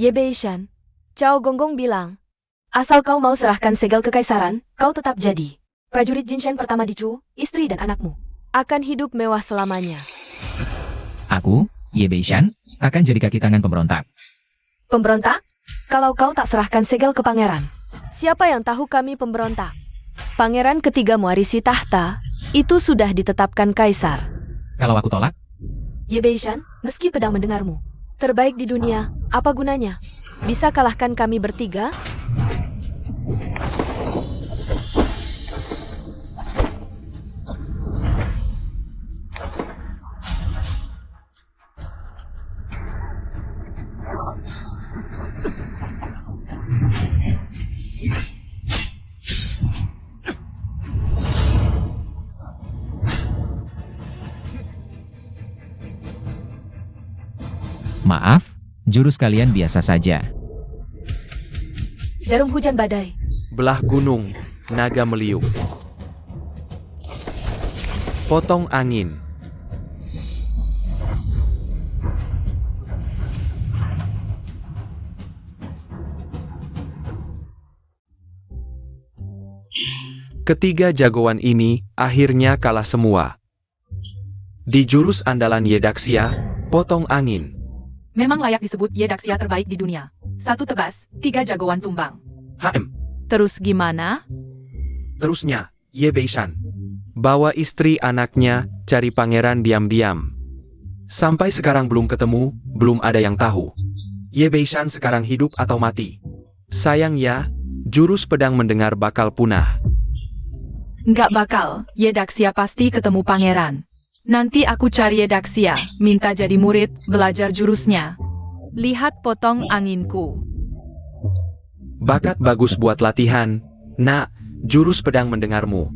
Ye Beishan, Cao Gonggong bilang, asal kau mau serahkan segel kekaisaran, kau tetap jadi prajurit Jinshen pertama di Chu, istri dan anakmu akan hidup mewah selamanya. Aku, Ye Beishan, akan jadi kaki tangan pemberontak. Pemberontak? Kalau kau tak serahkan segel ke pangeran, siapa yang tahu kami pemberontak? Pangeran ketiga mewarisi tahta, itu sudah ditetapkan kaisar. Kalau aku tolak? Ye Beishan, meski pedang mendengarmu terbaik di dunia, apa gunanya? Bisa kalahkan kami bertiga? Maaf, jurus kalian biasa saja. Jarum hujan badai. Belah gunung, naga meliuk. Potong angin. Ketiga jagoan ini akhirnya kalah semua. Di jurus andalan Yedaxia, potong angin. Memang layak disebut Yedaxia terbaik di dunia. 1 tebas, 3 jagoan tumbang. Terus gimana? Terusnya, Ye Beishan bawa istri anaknya cari pangeran diam-diam. Sampai sekarang belum ketemu, belum ada yang tahu. Ye Beishan sekarang hidup atau mati. Sayang ya, jurus pedang mendengar bakal punah. Nggak bakal, Yedaxia pasti ketemu pangeran. Nanti aku cari Yedaxia, minta jadi murid, belajar jurusnya. Lihat potong anginku. Bakat bagus buat latihan. Nak, jurus pedang mendengarmu.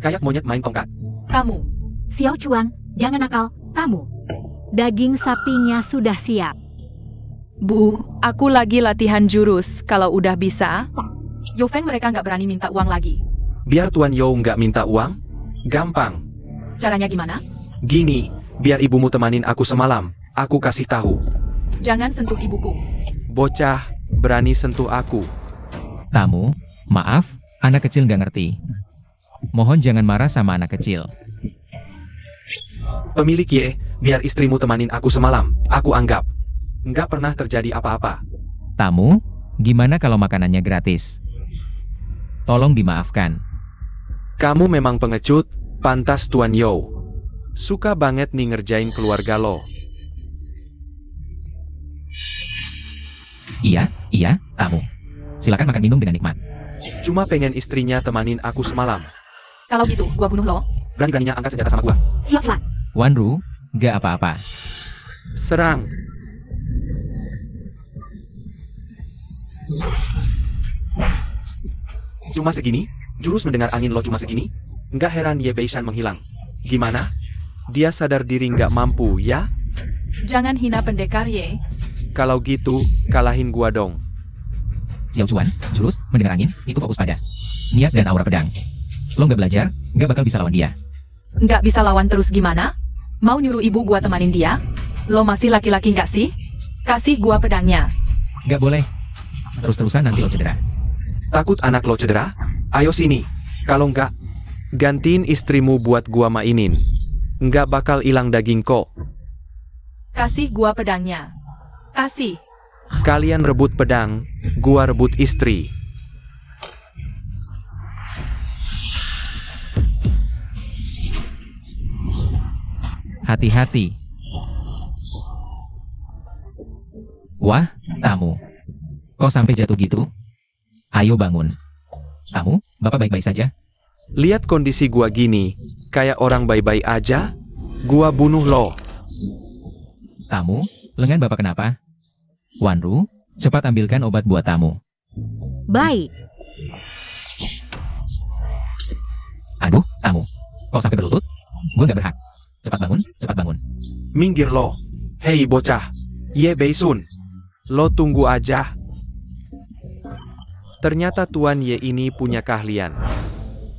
Kayak monyet main tongkat. Kamu. Xiao Chuan, jangan nakal, kamu. Daging sapinya sudah siap. Bu, aku lagi latihan jurus, kalau udah bisa. Yofeng mereka nggak berani minta uang lagi. Biar Tuan You nggak minta uang? Gampang. Caranya gimana? Gini, biar ibumu temanin aku semalam. Aku kasih tahu. Jangan sentuh ibuku. Bocah, berani sentuh aku. Tamu, maaf, anak kecil nggak ngerti. Mohon jangan marah sama anak kecil. Pemilik Ye, biar istrimu temanin aku semalam. Aku anggap nggak pernah terjadi apa-apa. Tamu, gimana kalau makanannya gratis? Tolong dimaafkan. Kamu memang pengecut, pantas Tuan You. Suka banget nih ngerjain keluarga lo. Iya, tamu. Silakan makan minum dengan nikmat. Cuma pengen istrinya temanin aku semalam. Kalau gitu, gua bunuh lo. Berani-beraninya angkat senjata sama gua. Siap, Pak. Wanru, gak apa-apa. Serang. Cuma segini? Jurus mendengar angin lo cuma segini? Nggak heran Ye Beishan menghilang. Gimana? Dia sadar diri nggak mampu, ya? Jangan hina pendekar, Ye. Kalau gitu, kalahin gua dong. Xiao Chuan, jurus mendengar angin, itu fokus pada niat dan aura pedang. Lo nggak belajar, nggak bakal bisa lawan dia. Nggak bisa lawan terus gimana? Mau nyuruh ibu gua temanin dia? Lo masih laki-laki nggak sih? Kasih gua pedangnya. Nggak boleh. Terus-terusan nanti lo cedera. Takut anak lo cedera? Ayo sini. Kalau nggak, gantiin istrimu buat gua mainin. Nggak bakal hilang daging kok. Kasih gua pedangnya. Kasih. Kalian rebut pedang, gua rebut istri. Hati-hati. Wah, tamu. Kok sampai jatuh gitu? Ayo bangun. Tamu, Bapak baik-baik saja? Lihat kondisi gua gini, kayak orang baik-baik aja. Gua bunuh lo. Tamu, lengan Bapak kenapa? Wanru, cepat ambilkan obat buat tamu. Baik. Aduh, tamu. Kok sampai berlutut? Gue nggak berhak. Cepat bangun, cepat bangun. Minggir lo. Hei bocah. Ye Beisun. Lo tunggu aja. Ternyata Tuan Ye ini punya keahlian.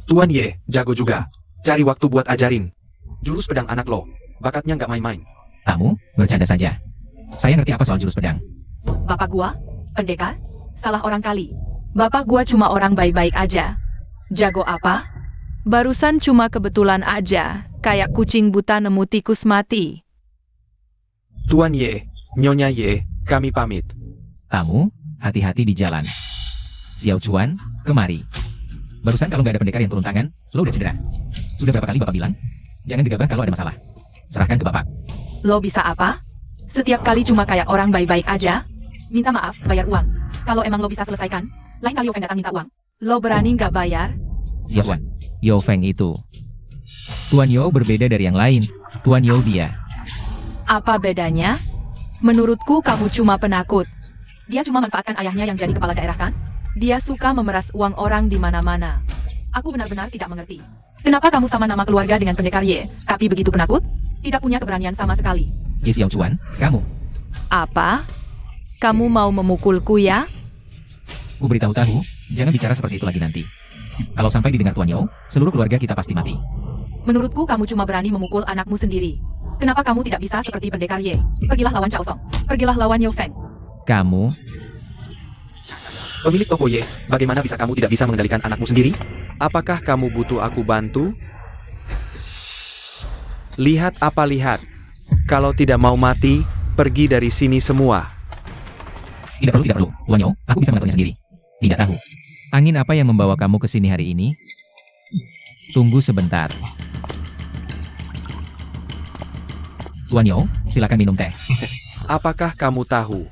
Tuan Ye, jago juga. Cari waktu buat ajarin. Jurus pedang anak lo. Bakatnya nggak main-main. Tamu, bercanda saja. Saya ngerti apa soal jurus pedang. Bapak gua? Pendekar? Salah orang kali. Bapak gua cuma orang baik-baik aja. Jago apa? Barusan cuma kebetulan aja, kayak kucing buta nemu tikus mati. Tuan Ye, Nyonya Ye, kami pamit. Tamu, hati-hati di jalan. Xiao Chuan, kemari. Barusan kalau nggak ada pendekar yang turun tangan, lo udah cedera. Sudah berapa kali Bapak bilang? Jangan gegabah kalau ada masalah. Serahkan ke Bapak. Lo bisa apa? Setiap kali cuma kayak orang baik-baik aja. Minta maaf, bayar uang. Kalau emang lo bisa selesaikan, lain kali Yo Feng datang minta uang. Lo berani nggak bayar? Xiao Chuan, Yo Feng itu. Tuan Yo berbeda dari yang lain. Tuan Yo dia. Apa bedanya? Menurutku kamu cuma penakut. Dia cuma manfaatkan ayahnya yang jadi kepala daerah kan? Dia suka memeras uang orang di mana-mana. Aku benar-benar tidak mengerti. Kenapa kamu sama nama keluarga dengan pendekar Ye, tapi begitu penakut? Tidak punya keberanian sama sekali. Ye Xiao Chuan, kamu. Apa? Kamu mau memukulku ya? Ku beritahu, jangan bicara seperti itu lagi nanti. Kalau sampai didengar Tuan Yo, seluruh keluarga kita pasti mati. Menurutku kamu cuma berani memukul anakmu sendiri. Kenapa kamu tidak bisa seperti pendekar Ye? Pergilah lawan Cao Song. Pergilah lawan Yo Feng. Kamu, Pemilik toko Ye, bagaimana bisa kamu tidak bisa mengendalikan anakmu sendiri? Apakah kamu butuh aku bantu? Lihat apa lihat. Kalau tidak mau mati, pergi dari sini semua. tidak perlu. Tuan Yo, aku bisa mengaturnya sendiri. Tidak tahu. Angin apa yang membawa kamu ke sini hari ini? Tunggu sebentar. Tuan Yo, silakan minum teh. Apakah kamu tahu?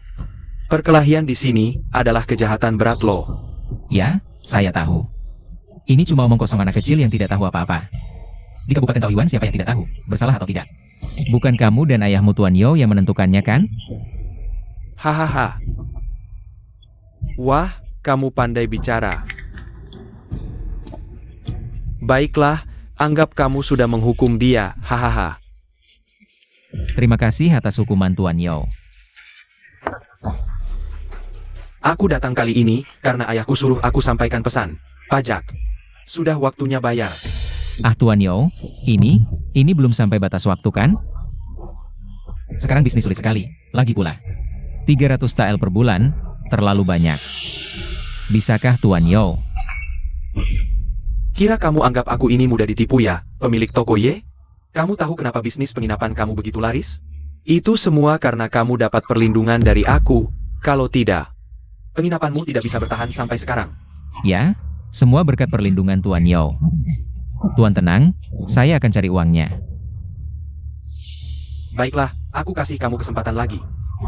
Perkelahian di sini adalah kejahatan berat loh. Ya, saya tahu. Ini cuma omong kosong anak kecil yang tidak tahu apa-apa. Di Kabupaten Taoyuan siapa yang tidak tahu, bersalah atau tidak? Bukan kamu dan ayahmu Tuan Yo yang menentukannya kan? Hahaha. Wah, kamu pandai bicara. Baiklah, anggap kamu sudah menghukum dia, hahaha. Terima kasih atas hukuman Tuan Yo. Aku datang kali ini karena ayahku suruh aku sampaikan pesan. Pajak. Sudah waktunya bayar. Ah Tuan Yo, ini belum sampai batas waktu kan? Sekarang bisnis sulit sekali, lagi pula. 300 TL per bulan, terlalu banyak. Bisakah Tuan Yo? Kira kamu anggap aku ini mudah ditipu ya, pemilik toko Ye? Kamu tahu kenapa bisnis penginapan kamu begitu laris? Itu semua karena kamu dapat perlindungan dari aku. Kalau tidak, penginapanmu tidak bisa bertahan sampai sekarang. Ya, semua berkat perlindungan Tuan Yo. Tuan tenang, saya akan cari uangnya. Baiklah, aku kasih kamu kesempatan lagi.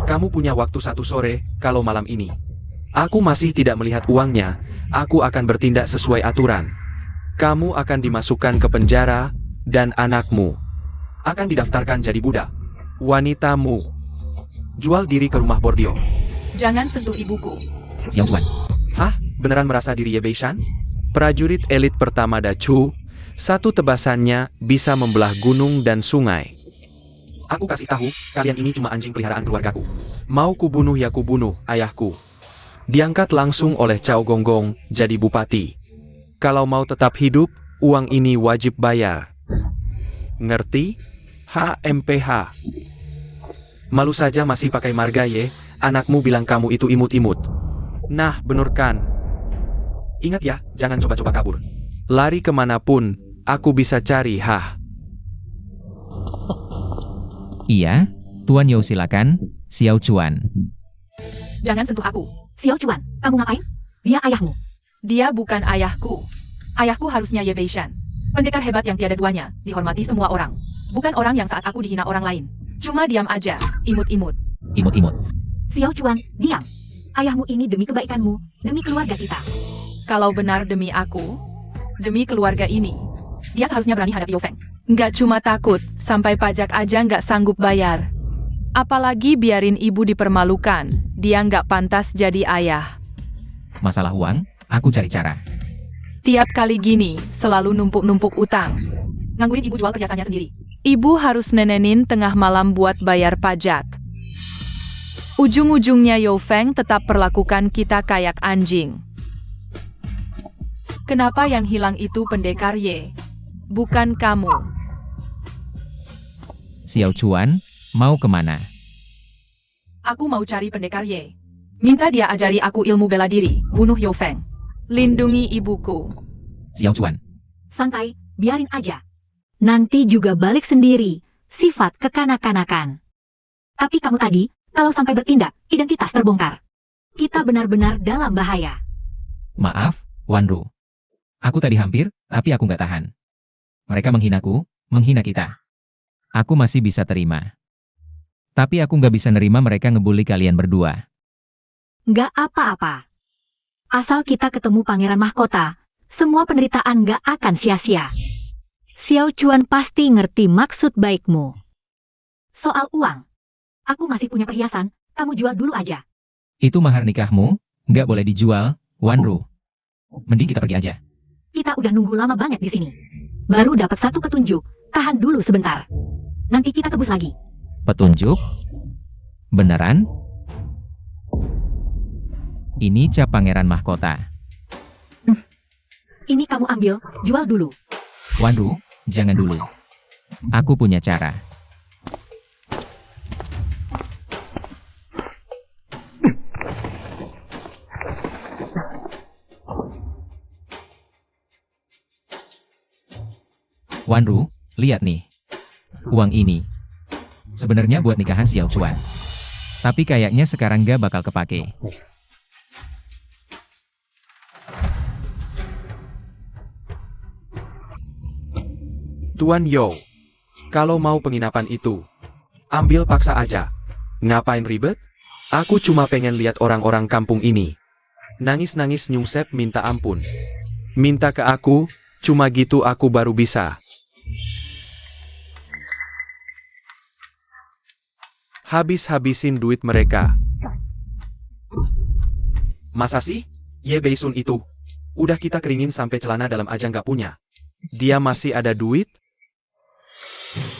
Kamu punya waktu 1 sore, kalau malam ini aku masih tidak melihat uangnya, aku akan bertindak sesuai aturan. Kamu akan dimasukkan ke penjara, dan anakmu akan didaftarkan jadi budak. Wanitamu jual diri ke rumah Bordio. Jangan sentuh ibuku. Xiao Chuan, Hah? Beneran merasa diri Ye Beishan? Prajurit elit pertama Dachu, satu tebasannya bisa membelah gunung dan sungai. Aku kasih tahu, kalian ini cuma anjing peliharaan keluargaku. Mau kubunuh ya kubunuh, ayahku. Diangkat langsung oleh Cao Gonggong jadi bupati. Kalau mau tetap hidup, uang ini wajib bayar. Ngerti? HMPH. Malu saja masih pakai marga Ye, anakmu bilang kamu itu imut-imut. Nah, bener kan? Ingat ya, jangan coba-coba kabur. Lari kemanapun, aku bisa cari, hah? iya, Tuan Yo silakan, Xiao Chuan. Jangan sentuh aku. Xiao Chuan, kamu ngapain? Dia ayahmu. Dia bukan ayahku. Ayahku harusnya Ye Beishan. Pendekar hebat yang tiada duanya, dihormati semua orang. Bukan orang yang saat aku dihina orang lain. Cuma diam aja, imut-imut. Imut-imut. Xiao Chuan, diam. Ayahmu ini demi kebaikanmu, demi keluarga kita. Kalau benar demi aku, demi keluarga ini, dia seharusnya berani hadapi Yo Feng. Nggak cuma takut, sampai pajak aja nggak sanggup bayar. Apalagi biarin ibu dipermalukan, dia nggak pantas jadi ayah. Masalah uang, aku cari cara. Tiap kali gini, selalu numpuk-numpuk utang. Nganggurin ibu jual perhiasannya sendiri. Ibu harus nenenin tengah malam buat bayar pajak. Ujung-ujungnya Yo Feng tetap perlakukan kita kayak anjing. Kenapa yang hilang itu pendekar Ye? Bukan kamu. Xiao Chuan, mau kemana? Aku mau cari pendekar Ye. Minta dia ajari aku ilmu bela diri, bunuh Yao Feng. Lindungi ibuku. Xiao Chuan. Santai, biarin aja. Nanti juga balik sendiri, sifat kekanak-kanakan. Tapi kamu tadi, kalau sampai bertindak, identitas terbongkar. Kita benar-benar dalam bahaya. Maaf, Wanru. Aku tadi hampir, tapi aku nggak tahan. Mereka menghinaku, menghina kita. Aku masih bisa terima. Tapi aku nggak bisa nerima mereka ngebully kalian berdua. Nggak apa-apa. Asal kita ketemu pangeran mahkota, semua penderitaan nggak akan sia-sia. Xiao Chuan pasti ngerti maksud baikmu. Soal uang, aku masih punya perhiasan, kamu jual dulu aja. Itu mahar nikahmu, nggak boleh dijual, Wanru. Mending kita pergi aja. Kita udah nunggu lama banget di sini. Baru dapat satu petunjuk, tahan dulu sebentar. Nanti kita tebus lagi. Petunjuk? Beneran? Ini cap pangeran mahkota. Ini kamu ambil, jual dulu. Wanru, jangan dulu. Aku punya cara. Wanru, lihat nih. Uang ini. Sebenarnya buat nikahan Xiao Chuan. Tapi kayaknya sekarang gak bakal kepake. Tuan Yo, kalau mau penginapan itu, ambil paksa aja. Ngapain ribet? Aku cuma pengen lihat orang-orang kampung ini. Nangis-nangis nyungsep minta ampun. Minta ke aku, cuma gitu aku baru bisa. Habis-habisin duit mereka. Masa sih? Ye Beisun itu. Udah kita keringin sampai celana dalam aja nggak punya. Dia masih ada duit?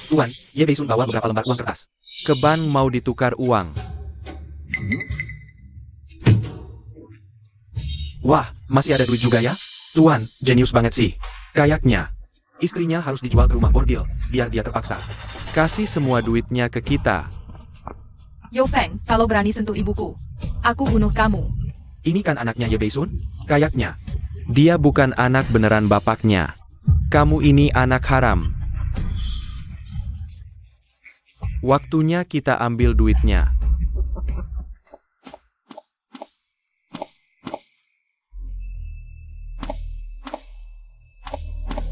Tuan, Ye Beisun bawa beberapa lembar uang kertas. Ke bank mau ditukar uang. Wah, masih ada duit juga ya? Tuan, jenius banget sih. Kayaknya, istrinya harus dijual ke rumah bordil, biar dia terpaksa. Kasih semua duitnya ke kita. Yao Feng, kalau berani sentuh ibuku, aku bunuh kamu. Ini kan anaknya Ye Beisun? Kayaknya. Dia bukan anak beneran bapaknya. Kamu ini anak haram. Waktunya kita ambil duitnya.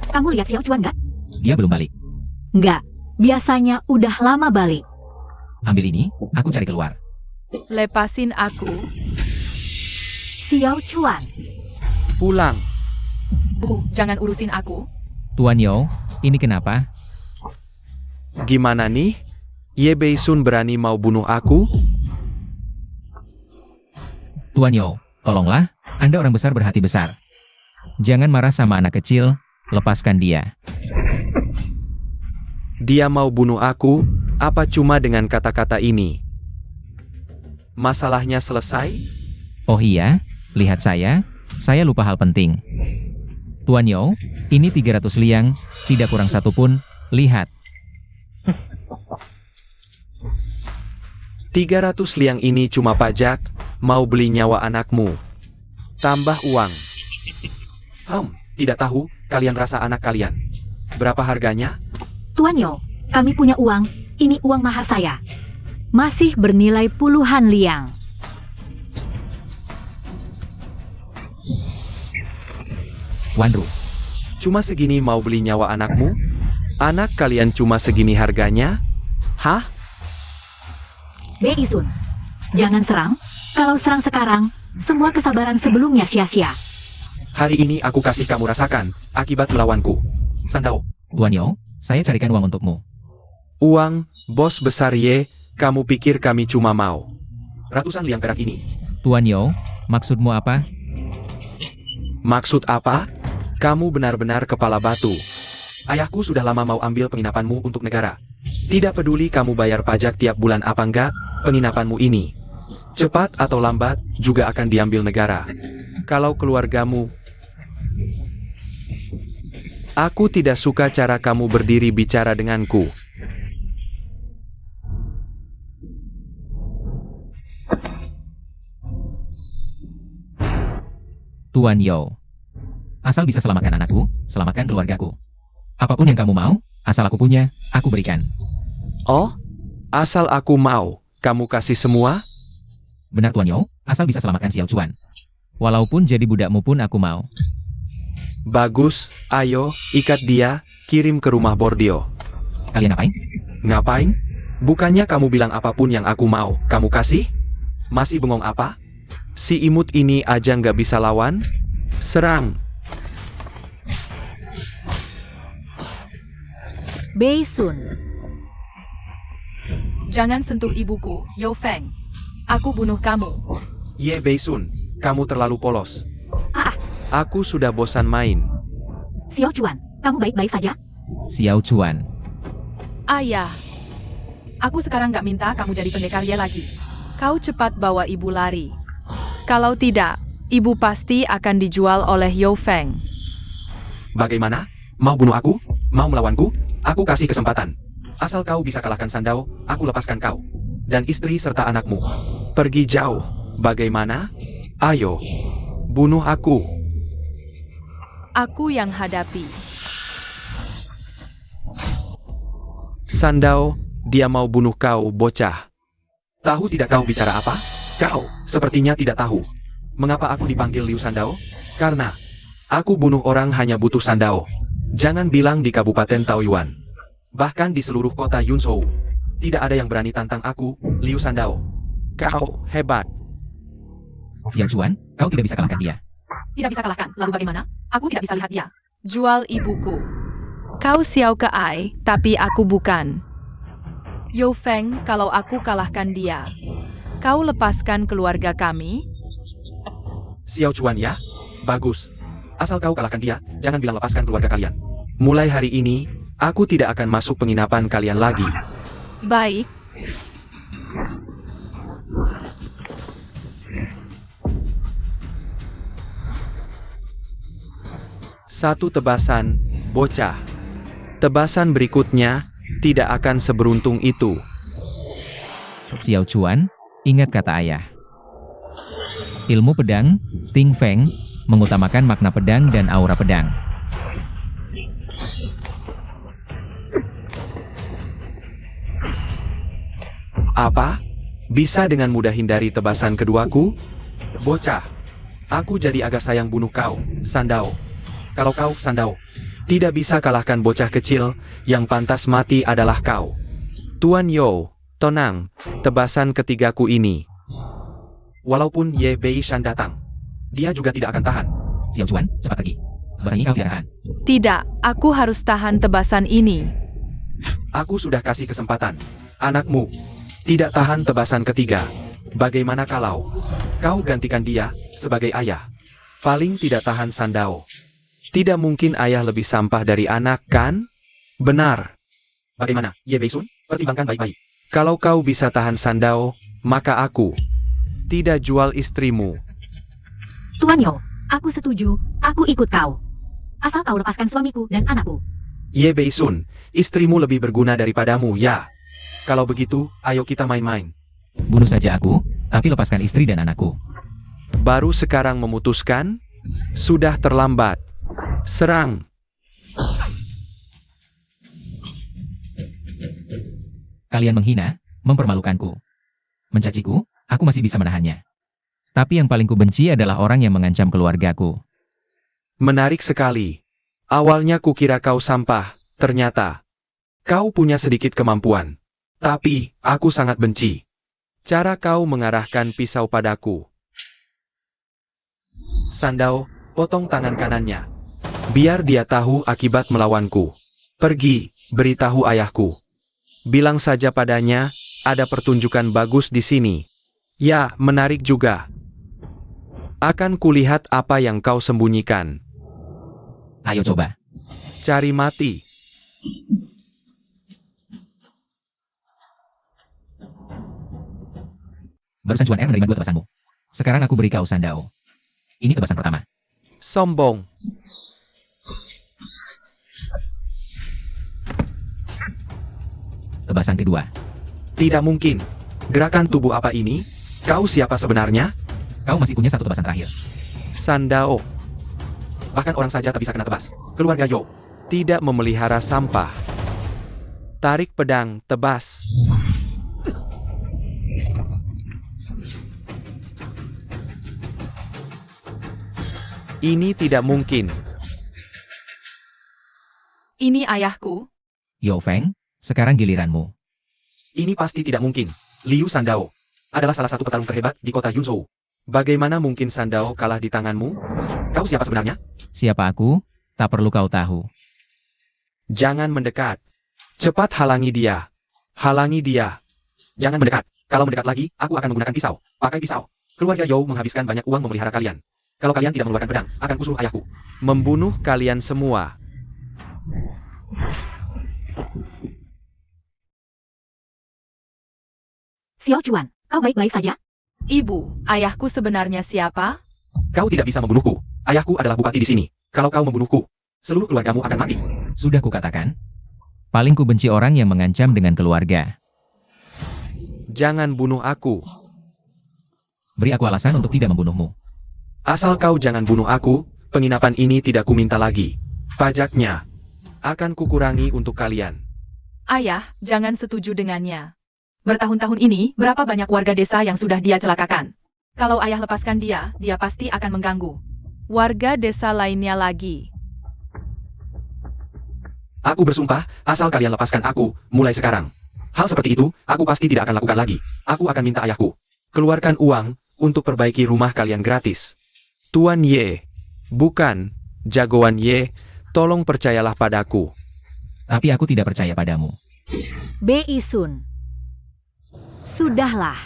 Kamu lihat Xiao Chuan nggak? Dia belum balik. Nggak, biasanya udah lama balik. Ambil ini, aku cari keluar. Lepasin aku. Xiao Chuan, Pulang. Bu, jangan urusin aku. Tuan Yo, ini kenapa? Gimana nih? Ye Beisun berani mau bunuh aku? Tuan Yo, tolonglah, Anda orang besar berhati besar. Jangan marah sama anak kecil, lepaskan dia. Dia mau bunuh aku, apa cuma dengan kata-kata ini? Masalahnya selesai? Oh iya, lihat saya lupa hal penting. Tuan Yo, ini 300 liang, tidak kurang satu pun, lihat. 300 liang ini cuma pajak, mau beli nyawa anakmu. Tambah uang. Tidak tahu, kalian rasa anak kalian. Berapa harganya? Tuan Yo, kami punya uang, ini uang mahar saya. Masih bernilai puluhan liang. Wanru, Cuma segini mau beli nyawa anakmu? Anak kalian cuma segini harganya? Hah? Beisun, jangan serang. Kalau serang sekarang, semua kesabaran sebelumnya sia-sia. Hari ini aku kasih kamu rasakan, akibat melawanku. Sandao. Tuan Yo, saya carikan uang untukmu. Uang, bos besar Ye, kamu pikir kami cuma mau ratusan liang perak ini? Tuan Yo, maksudmu apa? Maksud apa? Kamu benar-benar kepala batu. Ayahku sudah lama mau ambil penginapanmu untuk negara. Tidak peduli kamu bayar pajak tiap bulan apa enggak, penginapanmu ini, cepat atau lambat, juga akan diambil negara. Kalau keluargamu... Aku tidak suka cara kamu berdiri bicara denganku. Tuan Yo. Asal bisa selamatkan anakku, selamatkan keluargaku. Apapun yang kamu mau, asal aku punya, aku berikan. Oh? Asal aku mau, kamu kasih semua? Benar Tuan Yo, asal bisa selamatkan Xiao Chuan. Walaupun jadi budakmu pun aku mau. Bagus, ayo, ikat dia, kirim ke rumah Bordio. Kalian ngapain? Ngapain? Bukannya kamu bilang apapun yang aku mau, kamu kasih? Masih bengong apa? Si imut ini aja nggak bisa lawan? Serang! Beisun. Jangan sentuh ibuku, Yo Feng. Aku bunuh kamu. Ye Beisun, kamu terlalu polos. Ah, Aku sudah bosan main. Xiao Chuan, kamu baik-baik saja? Xiao Chuan. Ayah. Aku sekarang gak minta kamu jadi pendekar Ye lagi. Kau cepat bawa ibu lari. Kalau tidak, ibu pasti akan dijual oleh Yo Feng. Bagaimana? Mau bunuh aku? Mau melawanku? Aku kasih kesempatan. Asal kau bisa kalahkan Sandao, aku lepaskan kau. Dan istri serta anakmu. Pergi jauh. Bagaimana? Ayo. Bunuh aku. Aku yang hadapi. Sandao, dia mau bunuh kau, bocah. Tahu tidak kau bicara apa? Kau, sepertinya tidak tahu. Mengapa aku dipanggil Liu Sandao? Karena aku bunuh orang hanya butuh Sandao. Jangan bilang di Kabupaten Taoyuan. Bahkan di seluruh kota Yunzhou. Tidak ada yang berani tantang aku, Liu Sandao. Kau hebat. Xiao Chuan, kau tidak bisa kalahkan dia. Tidak bisa kalahkan, lalu bagaimana? Aku tidak bisa lihat dia. Jual ibuku. Kau Xiao Keai, tapi aku bukan. Yo Feng, kalau aku kalahkan dia, kau lepaskan keluarga kami? Xiao Chuan ya? Bagus. Asal kau kalahkan dia, jangan bilang lepaskan keluarga kalian. Mulai hari ini, aku tidak akan masuk penginapan kalian lagi. Baik. Satu tebasan, bocah. Tebasan berikutnya, tidak akan seberuntung itu. Xiao Chuan, ingat kata ayah. Ilmu pedang, Ting Feng, mengutamakan makna pedang dan aura pedang. Apa? Bisa dengan mudah hindari tebasan keduaku? Bocah. Aku jadi agak sayang bunuh kau, Sandao. Kalau kau, Sandao, tidak bisa kalahkan bocah kecil, yang pantas mati adalah kau. Tuan Yo, tenang, tebasan ketigaku ini. Walaupun Ye Beishan datang, dia juga tidak akan tahan. Xiao Chuan, cepat pergi. Tebasan ini kau tidak tahan. Tidak, aku harus tahan tebasan ini. Aku sudah kasih kesempatan. Anakmu tidak tahan tebasan ketiga. Bagaimana kalau kau gantikan dia sebagai ayah? Paling tidak tahan Sandao. Tidak mungkin ayah lebih sampah dari anak, kan? Benar. Bagaimana, Ye Beisun? Pertimbangkan baik-baik. Kalau kau bisa tahan Sandao, maka aku tidak jual istrimu. Tuan Yo, aku setuju, aku ikut kau. Asal kau lepaskan suamiku dan anakku. Ye Beisun, istrimu lebih berguna daripadamu, ya. Kalau begitu, ayo kita main-main. Bunuh saja aku, tapi lepaskan istri dan anakku. Baru sekarang memutuskan? Sudah terlambat. Serang. Kalian menghina, mempermalukanku. Mencaciku, aku masih bisa menahannya. Tapi yang paling kubenci adalah orang yang mengancam keluargaku. Menarik sekali. Awalnya kukira kau sampah, ternyata kau punya sedikit kemampuan. Tapi, aku sangat benci cara kau mengarahkan pisau padaku. Sandao, potong tangan kanannya. Biar dia tahu akibat melawanku. Pergi, beritahu ayahku. Bilang saja padanya, ada pertunjukan bagus di sini. Ya, menarik juga. Akan kulihat apa yang kau sembunyikan. Ayo coba. Cari mati. Barusan Chuan Er menerima 2 tebasanmu. Sekarang aku beri kau Sandao. Ini tebasan pertama. Sombong. Tebasan kedua. Tidak mungkin. Gerakan tubuh apa ini? Kau siapa sebenarnya? Kau masih punya 1 tebasan terakhir. Sandao. Bahkan orang saja tak bisa kena tebas. Keluarga Yo tidak memelihara sampah. Tarik pedang, tebas. Ini tidak mungkin. Ini ayahku. Yo Feng, sekarang giliranmu. Ini pasti tidak mungkin. Liu Sandao adalah salah satu petarung terhebat di kota Yunzhou. Bagaimana mungkin Sandao kalah di tanganmu? Kau siapa sebenarnya? Siapa aku? Tak perlu kau tahu. Jangan mendekat. Cepat halangi dia. Halangi dia. Jangan mendekat. Kalau mendekat lagi, aku akan menggunakan pisau. Pakai pisau. Keluarga You menghabiskan banyak uang memelihara kalian. Kalau kalian tidak mengeluarkan pedang, akan kusuruh ayahku membunuh kalian semua. Xiao Chuan, kau baik-baik saja? Ibu, ayahku sebenarnya siapa? Kau tidak bisa membunuhku. Ayahku adalah bupati di sini. Kalau kau membunuhku, seluruh keluargamu akan mati. Sudah kukatakan. Paling ku benci orang yang mengancam dengan keluarga. Jangan bunuh aku. Beri aku alasan untuk tidak membunuhmu. Asal kau jangan bunuh aku, penginapan ini tidak kuminta lagi. Pajaknya akan kukurangi untuk kalian. Ayah, jangan setuju dengannya. Bertahun-tahun ini, berapa banyak warga desa yang sudah dia celakakan? Kalau ayah lepaskan dia, dia pasti akan mengganggu warga desa lainnya lagi. Aku bersumpah, asal kalian lepaskan aku, mulai sekarang. Hal seperti itu, aku pasti tidak akan lakukan lagi. Aku akan minta ayahku keluarkan uang untuk perbaiki rumah kalian gratis. Tuan Ye, bukan, jagoan Ye, tolong percayalah padaku. Tapi aku tidak percaya padamu. Bei Sun. Sudahlah,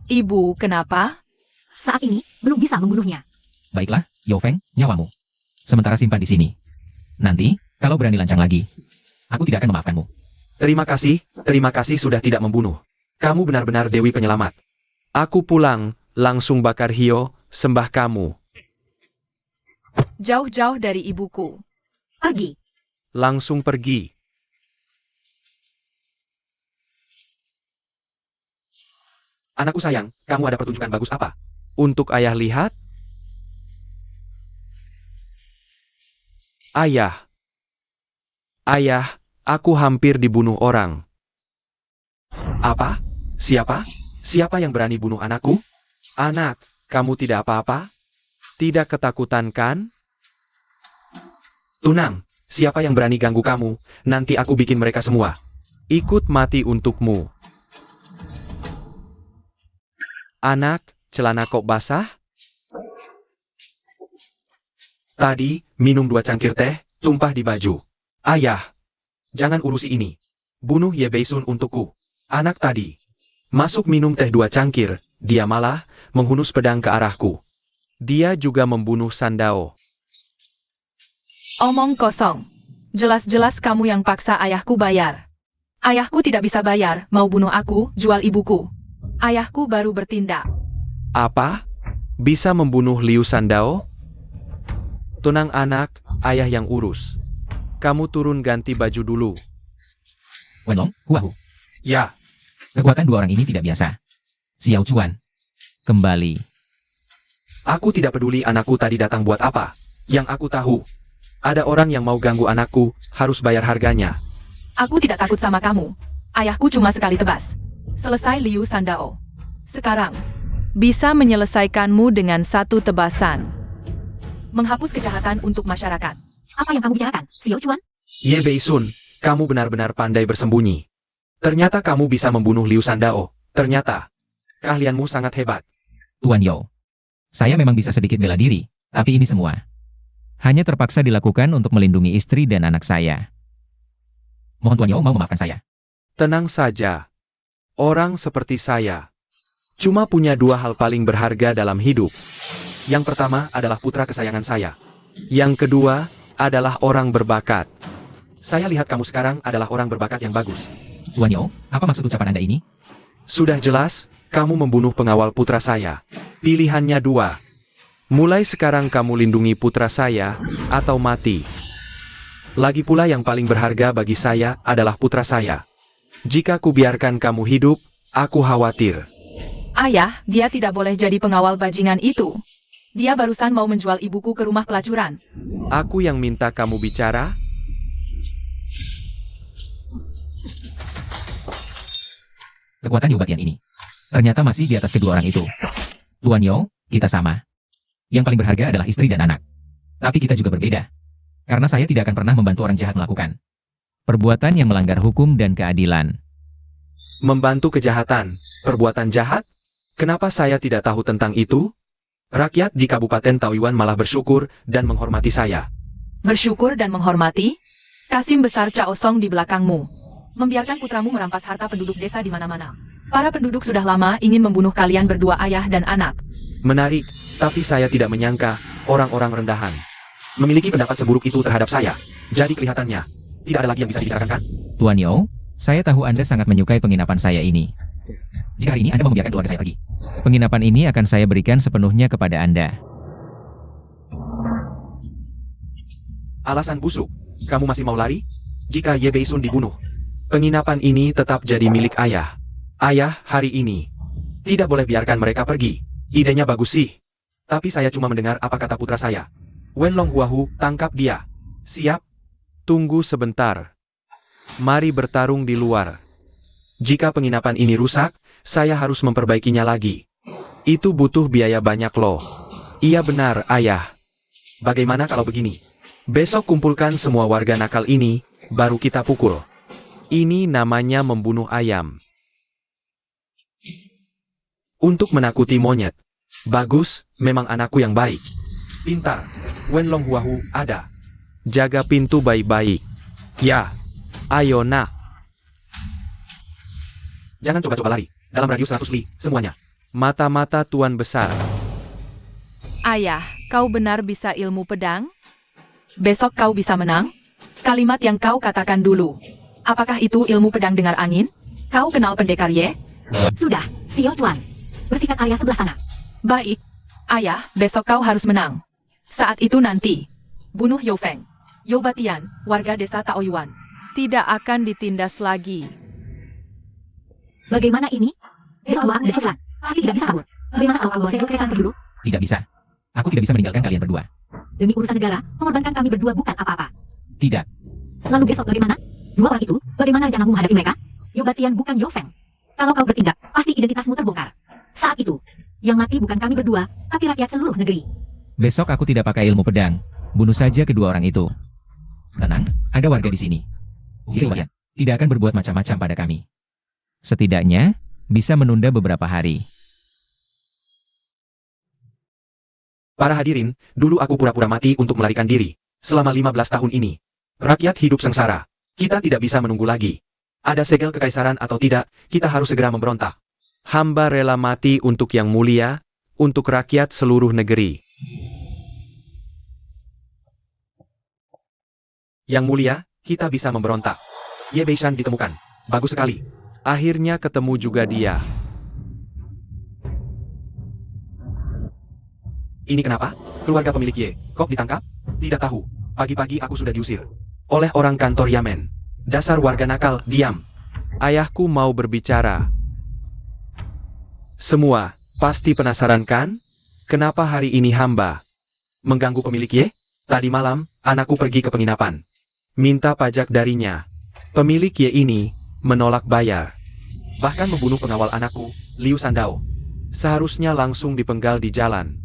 Ibu, kenapa? saat ini belum bisa membunuhnya. Baiklah, Yo Feng, nyawamu. Sementara simpan di sini. Nanti, kalau berani lancang lagi, aku tidak akan memaafkanmu. Terima kasih sudah tidak membunuh. Kamu benar-benar Dewi Penyelamat. Aku pulang, langsung bakar Hio, sembah kamu. Jauh-jauh dari ibuku. Pergi. Langsung pergi. Anakku sayang, kamu ada pertunjukan bagus apa? Untuk ayah lihat? Ayah. Ayah, aku hampir dibunuh orang. Apa? Siapa? Siapa yang berani bunuh anakku? Anak, kamu tidak apa-apa? Tidak ketakutan kan? Tunang, siapa yang berani ganggu kamu? Nanti aku bikin mereka semua ikut mati untukmu. Anak, celana kok basah? Tadi, minum 2 cangkir teh, tumpah di baju. Ayah, jangan urusi ini. Bunuh Ye Beisun untukku. Anak tadi, masuk minum teh 2 cangkir, dia malah menghunus pedang ke arahku. Dia juga membunuh Sandao. Omong kosong. Jelas-jelas kamu yang paksa ayahku bayar. Ayahku tidak bisa bayar, mau bunuh aku, jual ibuku. Ayahku baru bertindak. Apa? Bisa membunuh Liu Sandao? Tunang anak, ayah yang urus. Kamu turun ganti baju dulu. Wenlong, Huahu. Ya. Kekuatan 2 orang ini tidak biasa. Xiao Chuan, kembali. Aku tidak peduli anakku tadi datang buat apa. Yang aku tahu, ada orang yang mau ganggu anakku, harus bayar harganya. Aku tidak takut sama kamu. Ayahku cuma sekali tebas. Selesai Liu Sandao. Sekarang, bisa menyelesaikanmu dengan 1 tebasan. Menghapus kejahatan untuk masyarakat. Apa yang kamu bicarakan, Xiao Chuan? Ye Beisun, kamu benar-benar pandai bersembunyi. Ternyata kamu bisa membunuh Liu Sandao. Ternyata, keahlianmu sangat hebat. Tuan Yo. Saya memang bisa sedikit bela diri, tapi ini semua hanya terpaksa dilakukan untuk melindungi istri dan anak saya. Mohon Tuan Yo mau memaafkan saya. Tenang saja. Orang seperti saya cuma punya 2 hal paling berharga dalam hidup. Yang pertama adalah putra kesayangan saya. Yang kedua adalah orang berbakat. Saya lihat kamu sekarang adalah orang berbakat yang bagus. Tuan Yo, apa maksud ucapan Anda ini? Sudah jelas, kamu membunuh pengawal putra saya. Pilihannya 2. Mulai sekarang kamu lindungi putra saya, atau mati. Lagi pula yang paling berharga bagi saya adalah putra saya. Jika kubiarkan kamu hidup, aku khawatir. Ayah, dia tidak boleh jadi pengawal bajingan itu. Dia barusan mau menjual ibuku ke rumah pelacuran. Aku yang minta kamu bicara? Kekuatan Yobatian ini ternyata masih di atas kedua orang itu. Tuan Yo, kita sama. Yang paling berharga adalah istri dan anak. Tapi kita juga berbeda. Karena saya tidak akan pernah membantu orang jahat melakukan perbuatan yang melanggar hukum dan keadilan. Membantu kejahatan, perbuatan jahat? Kenapa saya tidak tahu tentang itu? Rakyat di Kabupaten Taoyuan malah bersyukur dan menghormati saya. Bersyukur dan menghormati? Kasim besar Cao Song di belakangmu. Membiarkan putramu merampas harta penduduk desa di mana-mana. Para penduduk sudah lama ingin membunuh kalian berdua ayah dan anak. Menarik, tapi saya tidak menyangka orang-orang rendahan memiliki pendapat seburuk itu terhadap saya. Jadi kelihatannya, tidak ada lagi yang bisa dibicarakan kan? Tuan Yo, saya tahu Anda sangat menyukai penginapan saya ini. Jika hari ini Anda mau membiarkan keluarga saya pergi, penginapan ini akan saya berikan sepenuhnya kepada Anda. Alasan busuk, kamu masih mau lari? Jika Ye Bei-sun dibunuh, penginapan ini tetap jadi milik ayah. Ayah, hari ini tidak boleh biarkan mereka pergi. Idenya bagus sih. Tapi saya cuma mendengar apa kata putra saya. Wenlong Huahu, tangkap dia. Siap? Tunggu sebentar. Mari bertarung di luar. Jika penginapan ini rusak, saya harus memperbaikinya lagi. Itu butuh biaya banyak loh. Iya benar, ayah. Bagaimana kalau begini? Besok kumpulkan semua warga nakal ini, baru kita pukul. Ini namanya membunuh ayam. Untuk menakuti monyet. Bagus, memang anakku yang baik. Pintar. Wenlong Huahu, ada. Jaga pintu baik-baik. Ya. Ayo nak. Jangan coba-coba lari. Dalam radius 100 li, semuanya. Mata-mata tuan besar. Ayah, kau benar bisa ilmu pedang? Besok kau bisa menang? Kalimat yang kau katakan dulu. Apakah itu ilmu pedang dengar angin? Kau kenal pendekar Ye? Sudah, Xiao Chuan. Bersikat area sebelah sana. Baik. Ayah, besok kau harus menang. Saat itu nanti, bunuh Yo Feng, Yo Batian, warga desa Taoyuan. Tidak akan ditindas lagi. Bagaimana ini? Besok dua ada Chuan. Pasti tidak bisa kabur. Bagaimana kalau bawa segel ke Kekaisaran dulu? Tidak bisa. Aku tidak bisa meninggalkan kalian berdua. Demi urusan negara, mengorbankan kami berdua bukan apa-apa. Tidak. Lalu besok bagaimana? Dua orang itu, bagaimana rencanamu menghadapi mereka? Yo Batian bukan Yo Feng. Kalau kau bertindak, pasti identitasmu terbongkar. Saat itu, yang mati bukan kami berdua, tapi rakyat seluruh negeri. Besok aku tidak pakai ilmu pedang. Bunuh saja kedua orang itu. Tenang, ada warga di sini. Kalian tidak akan berbuat macam-macam pada kami. Setidaknya, bisa menunda beberapa hari. Para hadirin, dulu aku pura-pura mati untuk melarikan diri. Selama 15 tahun ini, rakyat hidup sengsara. Kita tidak bisa menunggu lagi. Ada segel kekaisaran atau tidak, kita harus segera memberontak. Hamba rela mati untuk yang mulia, untuk rakyat seluruh negeri. Yang mulia, kita bisa memberontak. Ye Bei-shan ditemukan. Bagus sekali. Akhirnya ketemu juga dia. Ini kenapa? Keluarga pemilik Ye, kok ditangkap? Tidak tahu. Pagi-pagi aku sudah diusir. Oleh orang kantor Yamen. Dasar warga nakal, diam. Ayahku mau berbicara. Semua, pasti penasaran kan? Kenapa hari ini hamba mengganggu pemilik Ye? Tadi malam, anakku pergi ke penginapan. Minta pajak darinya. Pemilik Ye ini menolak bayar. Bahkan membunuh pengawal anakku, Liu Sandao. Seharusnya langsung dipenggal di jalan.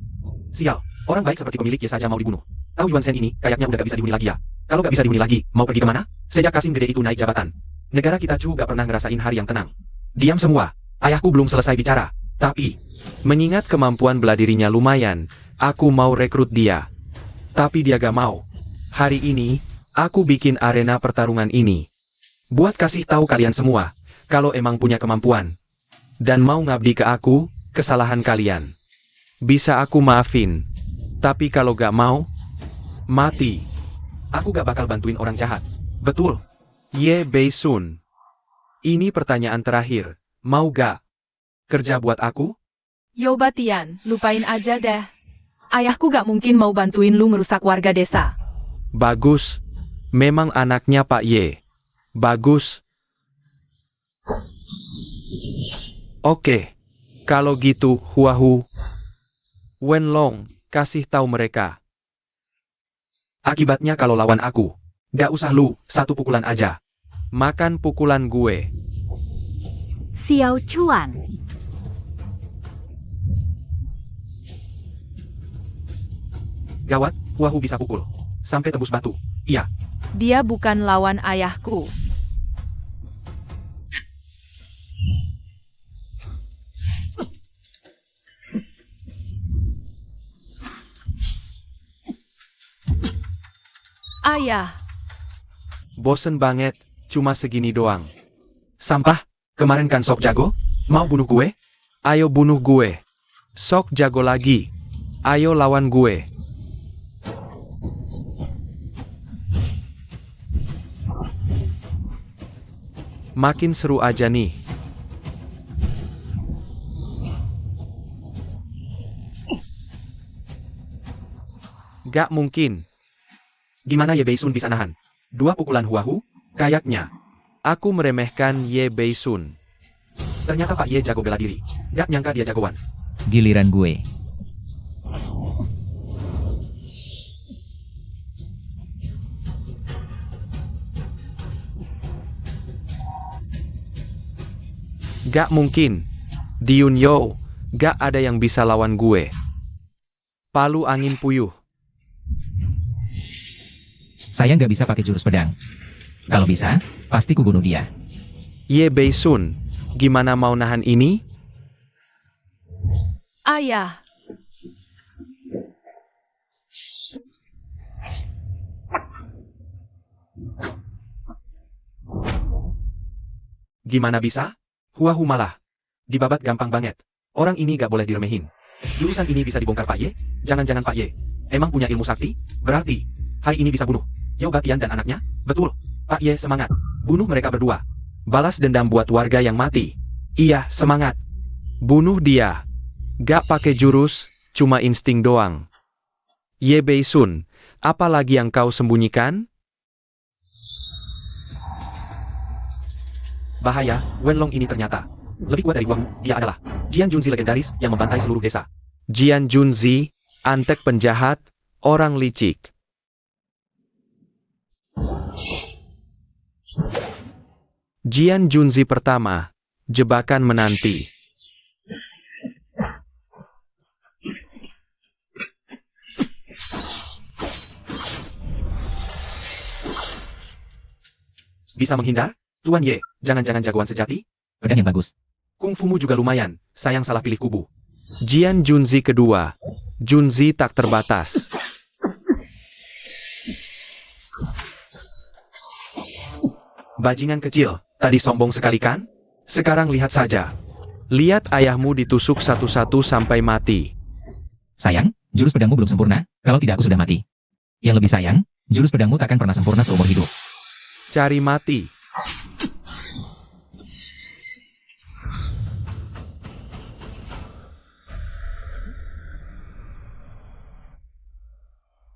Sial, orang baik seperti pemilik Ye saja mau dibunuh. Tahu Yuan Shen ini, kayaknya udah gak bisa dihuni lagi ya. Kalau gak bisa dihuni lagi, mau pergi kemana? Sejak Kasim Gede itu naik jabatan, negara kita juga pernah ngerasain hari yang tenang. Diam semua, ayahku belum selesai bicara. Tapi, mengingat kemampuan bela dirinya lumayan, aku mau rekrut dia. Tapi dia gak mau. Hari ini, aku bikin arena pertarungan ini. Buat kasih tahu kalian semua, kalau emang punya kemampuan. Dan mau ngabdi ke aku, kesalahan kalian. Bisa aku maafin. Tapi kalau gak mau, mati. Aku gak bakal bantuin orang jahat. Betul. Ye Bei-sun. Ini pertanyaan terakhir. Mau gak kerja buat aku? Yo Batian, lupain aja dah. Ayahku gak mungkin mau bantuin lu ngerusak warga desa. Bagus. Memang anaknya Pak Ye. Bagus. Oke. Kalau gitu, Huahu. Wenlong, kasih tahu mereka. Akibatnya kalau lawan aku, gak usah lu, satu pukulan aja. Makan pukulan gue. Xiao Chuan. Gawat, Huahu bisa pukul. Sampai tembus batu. Iya, Dia bukan lawan ayahku. Ayah, bosen banget, cuma segini doang. Sampah, kemarin kan sok jago? Mau bunuh gue? Ayo bunuh gue. Sok jago lagi. Ayo lawan gue. Makin seru aja nih. Gak mungkin. Gimana Ye Beisun bisa nahan? 2 pukulan Huahu? Kayaknya. Aku meremehkan Ye Beisun. Ternyata Pak Ye jago bela diri. Gak nyangka dia jagoan. Giliran gue. Gak mungkin. Di Yunyo, gak ada yang bisa lawan gue. Palu angin puyuh. Saya nggak bisa pakai jurus pedang. Kalau bisa, pasti ku bunuh dia. Ye Beisun, gimana mau nahan ini? ayah, Gimana bisa? Huahu malah. Dibabat gampang banget. Orang ini gak boleh diremehin. Jurusan ini bisa dibongkar Pak Ye? Jangan-jangan Pak Ye emang punya ilmu sakti? Berarti, hari ini bisa bunuh Yao Batian dan anaknya? Betul. Pak Ye semangat. Bunuh mereka berdua. Balas dendam buat warga yang mati. Iya, semangat. Bunuh dia. Gak pakai jurus, cuma insting doang. Ye Beisun, apa lagi yang kau sembunyikan? Bahaya, Wenlong ini ternyata lebih kuat dari Huahu. Dia adalah Jian Junzi legendaris yang membantai seluruh desa. Jian Junzi, antek penjahat, orang licik. Jian Junzi pertama, jebakan menanti. Bisa menghindar? Tuan Ye, jangan-jangan jagoan sejati? Pedang yang bagus. Kungfumu juga lumayan, sayang salah pilih kubu. Jian Junzi kedua, Junzi tak terbatas. Bajingan kecil, tadi sombong sekali kan? Sekarang lihat saja. Lihat ayahmu ditusuk satu-satu sampai mati. Sayang, jurus pedangmu belum sempurna, kalau tidak aku sudah mati. Yang lebih sayang, jurus pedangmu takkan pernah sempurna seumur hidup. Cari mati.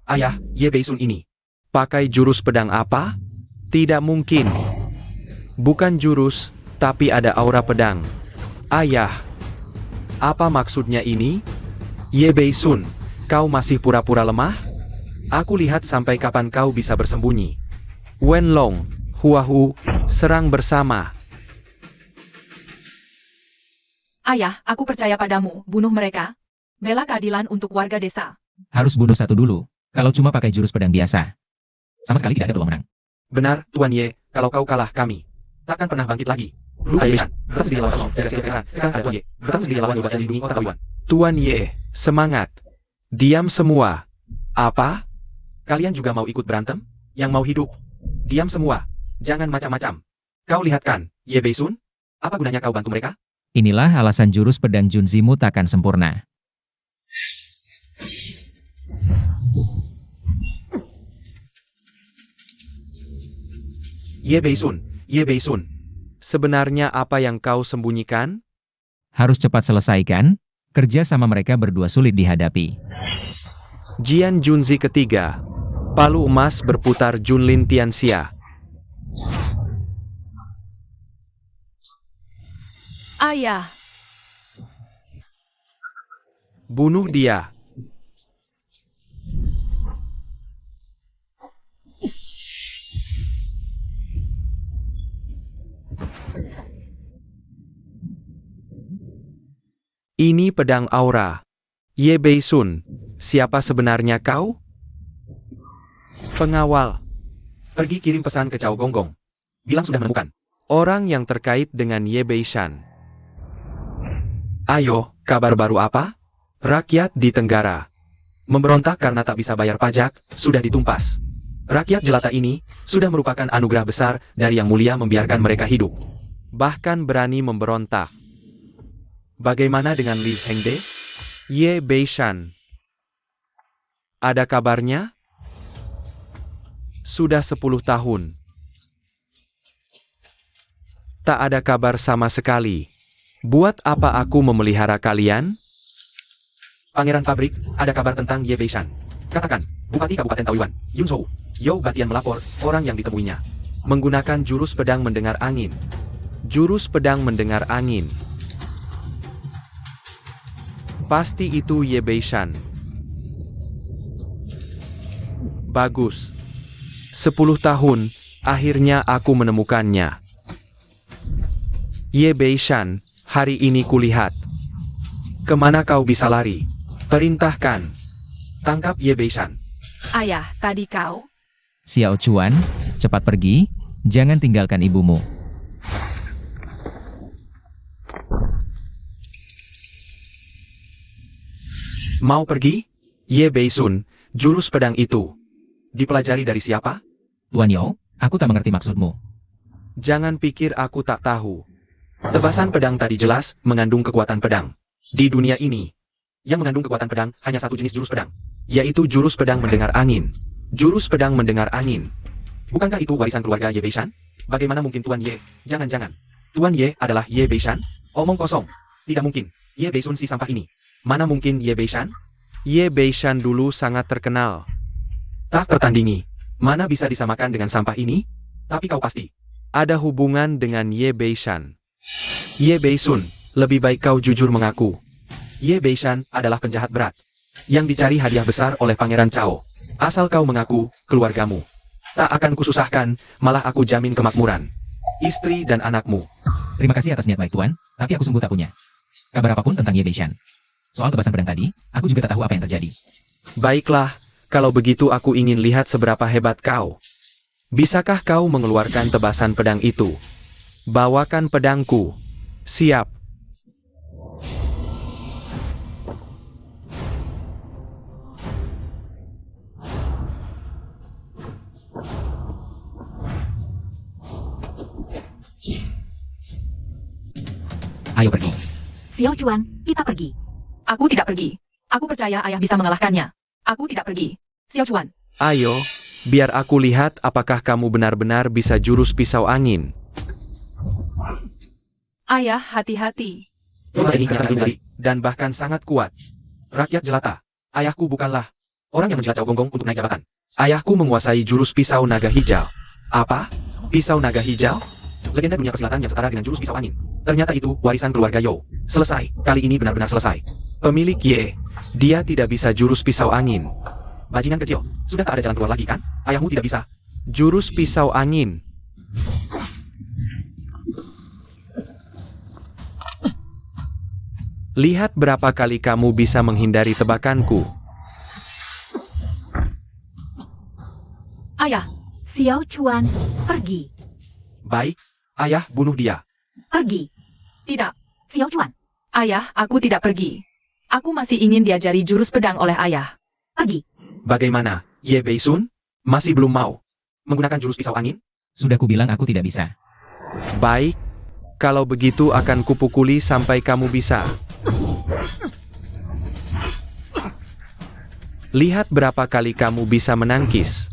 Ayah, Ye Beisun ini pakai jurus pedang apa? Tidak mungkin. Bukan jurus, tapi ada aura pedang. Ayah, apa maksudnya ini? Ye Beisun, kau masih pura-pura lemah? Aku lihat sampai kapan kau bisa bersembunyi. Wenlong, Huahu, serang bersama. ayah, aku percaya padamu, bunuh mereka. Bela keadilan untuk warga desa. Harus bunuh satu dulu, kalau cuma pakai jurus pedang biasa. Sama sekali tidak ada peluang menang. Benar, Tuan Ye, kalau kau kalah kami takkan pernah bangkit lagi. Lu Aishan, bertemu sendiri lawan Song, dari hasil kesan. Sekarang ada Tuan Ye, bertemu sendiri lawan Yoga dan lindungi kota Taoyuan. Tuan Ye, semangat. Diam semua. Apa? Kalian juga mau ikut berantem? Yang mau hidup? Diam semua. Jangan macam-macam. Kau lihat kan, Ye Beisun? Apa gunanya kau bantu mereka? Inilah alasan jurus pedang Junzimu takkan sempurna. Ye Beisun, Ye Beisun. Sebenarnya apa yang kau sembunyikan? Harus cepat selesaikan, kerja sama mereka berdua sulit dihadapi. Jian Junzi ketiga. Palu emas berputar Junlin Tianxia. Ayah, Bunuh dia. Ini pedang aura. Ye Beisun, siapa sebenarnya kau? Pengawal. Pergi kirim pesan ke Cao Gonggong. Bilang sudah menemukan orang yang terkait dengan Ye Beishan. Ayo, kabar baru apa? Rakyat di Tenggara memberontak karena tak bisa bayar pajak, sudah ditumpas. Rakyat jelata ini sudah merupakan anugerah besar dari Yang Mulia membiarkan mereka hidup. Bahkan berani memberontak. Bagaimana dengan Li Zhengde? Ye Beishan. Ada kabarnya? Sudah 10 tahun. Tak ada kabar sama sekali. Buat apa aku memelihara kalian? Pangeran Pabrik, ada kabar tentang Ye Beishan. Katakan, Bupati Kabupaten Taoyuan, Yun Zhou. Yao Batian melapor, orang yang ditemuinya menggunakan jurus pedang mendengar angin. Jurus pedang mendengar angin. Pasti itu Ye Beishan. Bagus. 10 tahun, akhirnya aku menemukannya. Ye Beishan, hari ini kulihat. Kemana kau bisa lari? Perintahkan. Tangkap Ye Beishan. Ayah, tadi kau? Xiao Chuan, cepat pergi, jangan tinggalkan ibumu. Mau pergi? Ye Beisun, jurus pedang itu dipelajari dari siapa? Tuan Yao, aku tak mengerti maksudmu. Jangan pikir aku tak tahu. Tebasan pedang tadi jelas mengandung kekuatan pedang. Di dunia ini, yang mengandung kekuatan pedang hanya satu jenis jurus pedang, yaitu jurus pedang mendengar angin. Jurus pedang mendengar angin. Bukankah itu warisan keluarga Ye Beishan? Bagaimana mungkin Tuan Ye? Jangan-jangan Tuan Ye adalah Ye Beishan? Omong kosong. Tidak mungkin. Ye Beisun si sampah ini. Mana mungkin Ye Beishan? Ye Beishan dulu sangat terkenal. Tak tertandingi. Mana bisa disamakan dengan sampah ini? Tapi kau pasti ada hubungan dengan Ye Beishan. Ye Beisun, lebih baik kau jujur mengaku. Ye Beishan adalah penjahat berat yang dicari hadiah besar oleh Pangeran Cao. Asal kau mengaku, keluargamu tak akan kususahkan, malah aku jamin kemakmuran istri dan anakmu. Terima kasih atas niat baik Tuan, tapi aku sungguh tak punya kabar apapun tentang Ye Beishan. Soal tebasan pedang tadi, aku juga tak tahu apa yang terjadi. Baiklah, kalau begitu aku ingin lihat seberapa hebat kau. Bisakah kau mengeluarkan tebasan pedang itu? Bawakan pedangku. Siap. Ayo pergi. Xiao Chuan, kita pergi. Aku tidak pergi. Aku percaya ayah bisa mengalahkannya. Aku tidak pergi. Xiao Chuan. Ayo, biar aku lihat apakah kamu benar-benar bisa jurus pisau angin. Ayah, hati-hati. Ini nyata sekali, dan bahkan sangat kuat. Rakyat jelata, ayahku bukanlah orang yang menjilat Cao Gonggong untuk naik jabatan. Ayahku menguasai jurus pisau naga hijau. Apa? Pisau naga hijau? Legenda dunia persilatan yang setara dengan jurus pisau angin. Ternyata itu warisan keluarga Yao. Selesai, kali ini benar-benar selesai. Pemilik Ye, dia tidak bisa jurus pisau angin. Bajingan kecil, sudah tak ada jalan keluar lagi kan? Ayahmu tidak bisa jurus pisau angin. Lihat berapa kali kamu bisa menghindari tebakanku. Ayah, Xiao Chuan, pergi. Baik, ayah bunuh dia. Pergi. tidak. Xiao Chuan, Ayah, aku tidak pergi. Aku masih ingin diajari jurus pedang oleh ayah. pergi. Bagaimana, Ye Beisun? Masih belum mau menggunakan jurus pisau angin? Sudah kubilang aku tidak bisa. Baik, kalau begitu akan kupukuli sampai kamu bisa. Lihat berapa kali kamu bisa menangkis.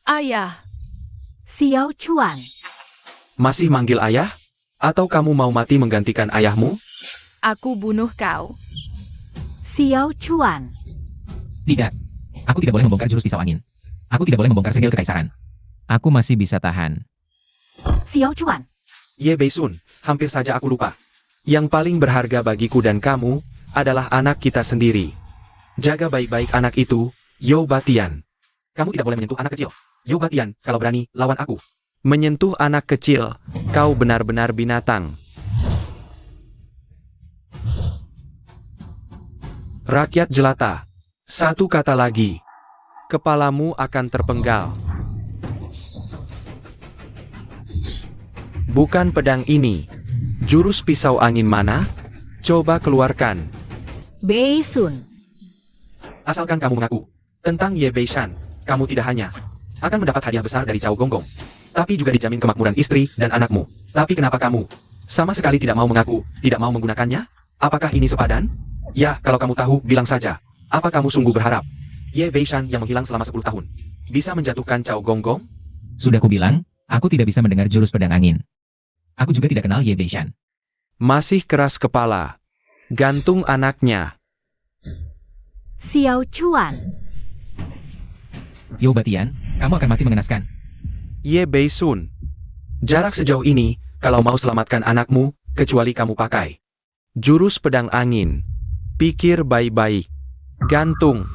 Ayah, Xiao Chuan, Masih manggil ayah? Atau kamu mau mati menggantikan ayahmu? aku bunuh kau. Xiao Chuan, Tidak. Aku tidak boleh membongkar jurus pisau angin. Aku tidak boleh membongkar segel kekaisaran. Aku masih bisa tahan. Xiao Chuan, Ye Beisun, hampir saja aku lupa. Yang paling berharga bagiku dan kamu adalah anak kita sendiri. Jaga baik-baik anak itu, Yao Batian. Kamu tidak boleh menyentuh anak kecil. Yo Batian, kalau berani, lawan aku. Menyentuh anak kecil, kau benar-benar binatang. Rakyat jelata. Satu kata lagi. Kepalamu akan terpenggal. Bukan pedang ini. Jurus pisau angin mana? Coba keluarkan. Beisun. Asalkan kamu mengaku tentang Ye Beishan, kamu tidak hanya akan mendapat hadiah besar dari Cao Gonggong, tapi juga dijamin kemakmuran istri dan anakmu. Tapi kenapa kamu sama sekali tidak mau mengaku, tidak mau menggunakannya? Apakah ini sepadan? Ya, kalau kamu tahu, bilang saja. Apa kamu sungguh berharap Ye Beishan yang menghilang selama 10 tahun bisa menjatuhkan Cao Gonggong? Sudah kubilang, aku tidak bisa mendengar jurus pedang angin. Aku juga tidak kenal Ye Beishan. Masih keras kepala. Gantung anaknya. Xiao Chuan. Yo Batian, kamu akan mati mengenaskan. Ye Beisun. Jarak sejauh ini, kalau mau selamatkan anakmu, kecuali kamu pakai jurus pedang angin. Pikir baik-baik. Gantung.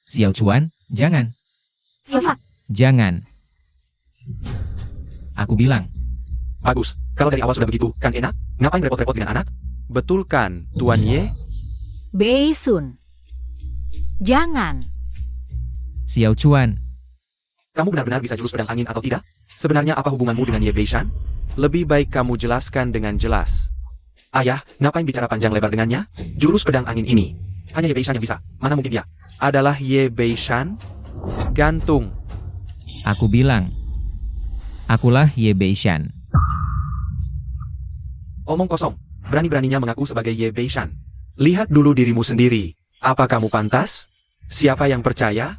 Xiao Chuan, jangan. Sifat. Jangan. Aku bilang. Bagus, kalau dari awal sudah begitu, kan enak? Ngapain repot-repot dengan anak? Betul kan, Tuan Ye? Beisun. Jangan. Xiao Chuan, Kamu benar-benar bisa jurus pedang angin atau tidak? Sebenarnya apa hubunganmu dengan Ye Beishan? Lebih baik kamu jelaskan dengan jelas. Ayah, ngapain bicara panjang lebar dengannya? Jurus pedang angin ini hanya Ye Beishan yang bisa. Mana mungkin dia adalah Ye Beishan? Gantung. aku bilang. Akulah Ye Beishan. Omong kosong. Berani-beraninya mengaku sebagai Ye Beishan. Lihat dulu dirimu sendiri. Apa kamu pantas? Siapa yang percaya?